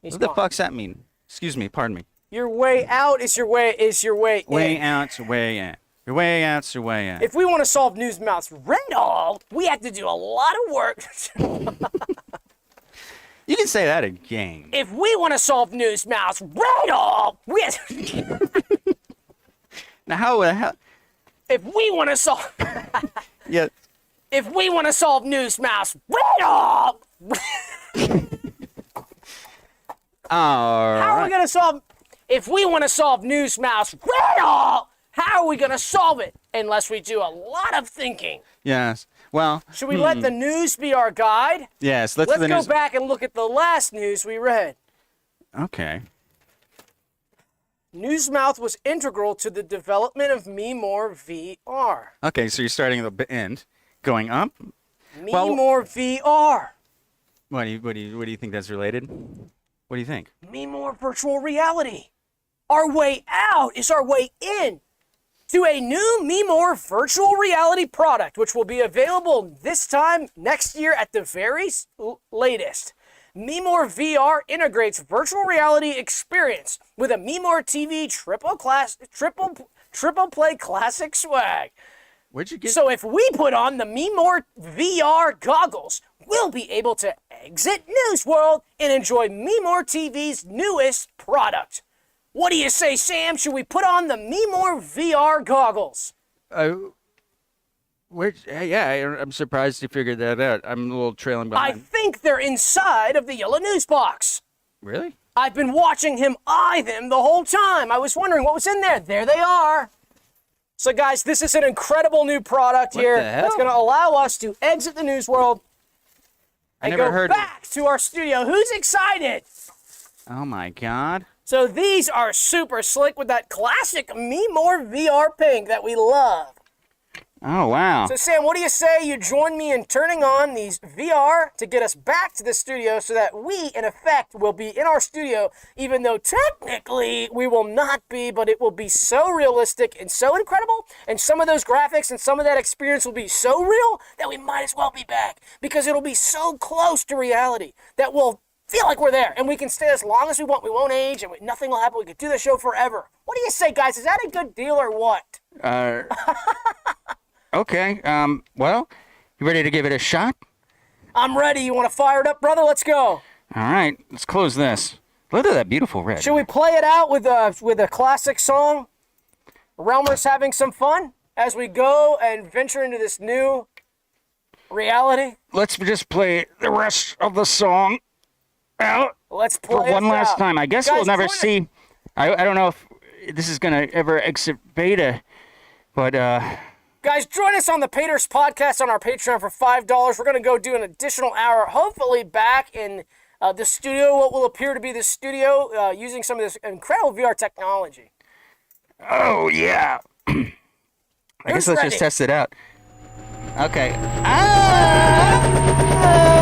Speaker 2: He's
Speaker 1: What the
Speaker 2: gone.
Speaker 1: fuck's that mean? Excuse me. Pardon me.
Speaker 2: Your way out is your way
Speaker 1: Way
Speaker 2: in.
Speaker 1: out's your way in. Your way out's your way in.
Speaker 2: If we want to solve Newsmouth's riddle, we have to do a lot of work.
Speaker 1: You can say that again.
Speaker 2: If we want to solve news mouse riddle,
Speaker 1: Now, how the hell?
Speaker 2: if we want to solve,
Speaker 1: Yeah.
Speaker 2: if we want to solve news mouse riddle,
Speaker 1: All
Speaker 2: how are we
Speaker 1: right.
Speaker 2: gonna solve? If we want to solve news mouse riddle, how are we gonna solve it? Unless we do a lot of thinking.
Speaker 1: Yes. Well.
Speaker 2: Should we let the news be our guide?
Speaker 1: Yes. Let's
Speaker 2: Let's
Speaker 1: do the
Speaker 2: go
Speaker 1: news.
Speaker 2: back and look at the last news we read.
Speaker 1: Okay.
Speaker 2: Newsmouth was integral to the development of MeMoreTV.
Speaker 1: Okay. So you're starting at the end, going up. Well-
Speaker 2: MeMoreTV.
Speaker 1: What do you think that's related? What do you think?
Speaker 2: MeMore virtual reality. Our way out is our way in to a new MeMore virtual reality product, which will be available this time next year at the very latest. MeMore VR integrates virtual reality experience with a MeMoreTV triple play classic swag.
Speaker 1: Where'd you get?
Speaker 2: So if we put on the MeMore VR goggles, we'll be able to exit NEWSWORLD and enjoy MeMoreTV's newest product. What do you say, Sam? Should we put on the MeMore VR goggles?
Speaker 1: I'm surprised you figured that out. I'm a little trailing
Speaker 2: I
Speaker 1: behind.
Speaker 2: think they're inside of the yellow news box.
Speaker 1: Really?
Speaker 2: I've been watching him eye them the whole time. I was wondering what was in there. There they are. So guys, this is an incredible new product
Speaker 1: What
Speaker 2: here
Speaker 1: the hell?
Speaker 2: that's going to allow us to exit the news world and
Speaker 1: never
Speaker 2: go
Speaker 1: heard
Speaker 2: back to our studio. Who's excited?
Speaker 1: Oh my God.
Speaker 2: So these are super slick with that classic MeMore VR pink that we love.
Speaker 1: Oh wow.
Speaker 2: So Sam, what do you say you join me in turning on these VR to get us back to the studio so that we, in effect, will be in our studio, even though technically we will not be, but it will be so realistic and so incredible, and some of those graphics and some of that experience will be so real that we might as well be back, because it'll be so close to reality that we'll feel like we're there, and we can stay as long as we want. We won't age, and nothing will happen. We can do the show forever. What do you say, guys? Is that a good deal or what?
Speaker 1: Okay. Well, you ready to give it a shot?
Speaker 2: I'm ready. You want to fire it up, brother? Let's go.
Speaker 1: All right. Let's close this. Look at that beautiful red.
Speaker 2: Should we play it out with a classic song? Realmers having some fun as we go and venture into this new reality.
Speaker 1: Let's just play the rest of the song out
Speaker 2: Let's play
Speaker 1: for one
Speaker 2: this
Speaker 1: last
Speaker 2: out.
Speaker 1: time. I guess
Speaker 2: Guys,
Speaker 1: we'll never
Speaker 2: join us.
Speaker 1: see. I don't know if this is gonna ever exit beta, but
Speaker 2: Guys, join us on the Paters podcast on our Patreon for $5. We're going to go do an additional hour, hopefully back in the studio, what will appear to be the studio, using some of this incredible VR technology.
Speaker 1: oh yeah. I guess let's
Speaker 2: ready?
Speaker 1: just test it out. Okay. Ah!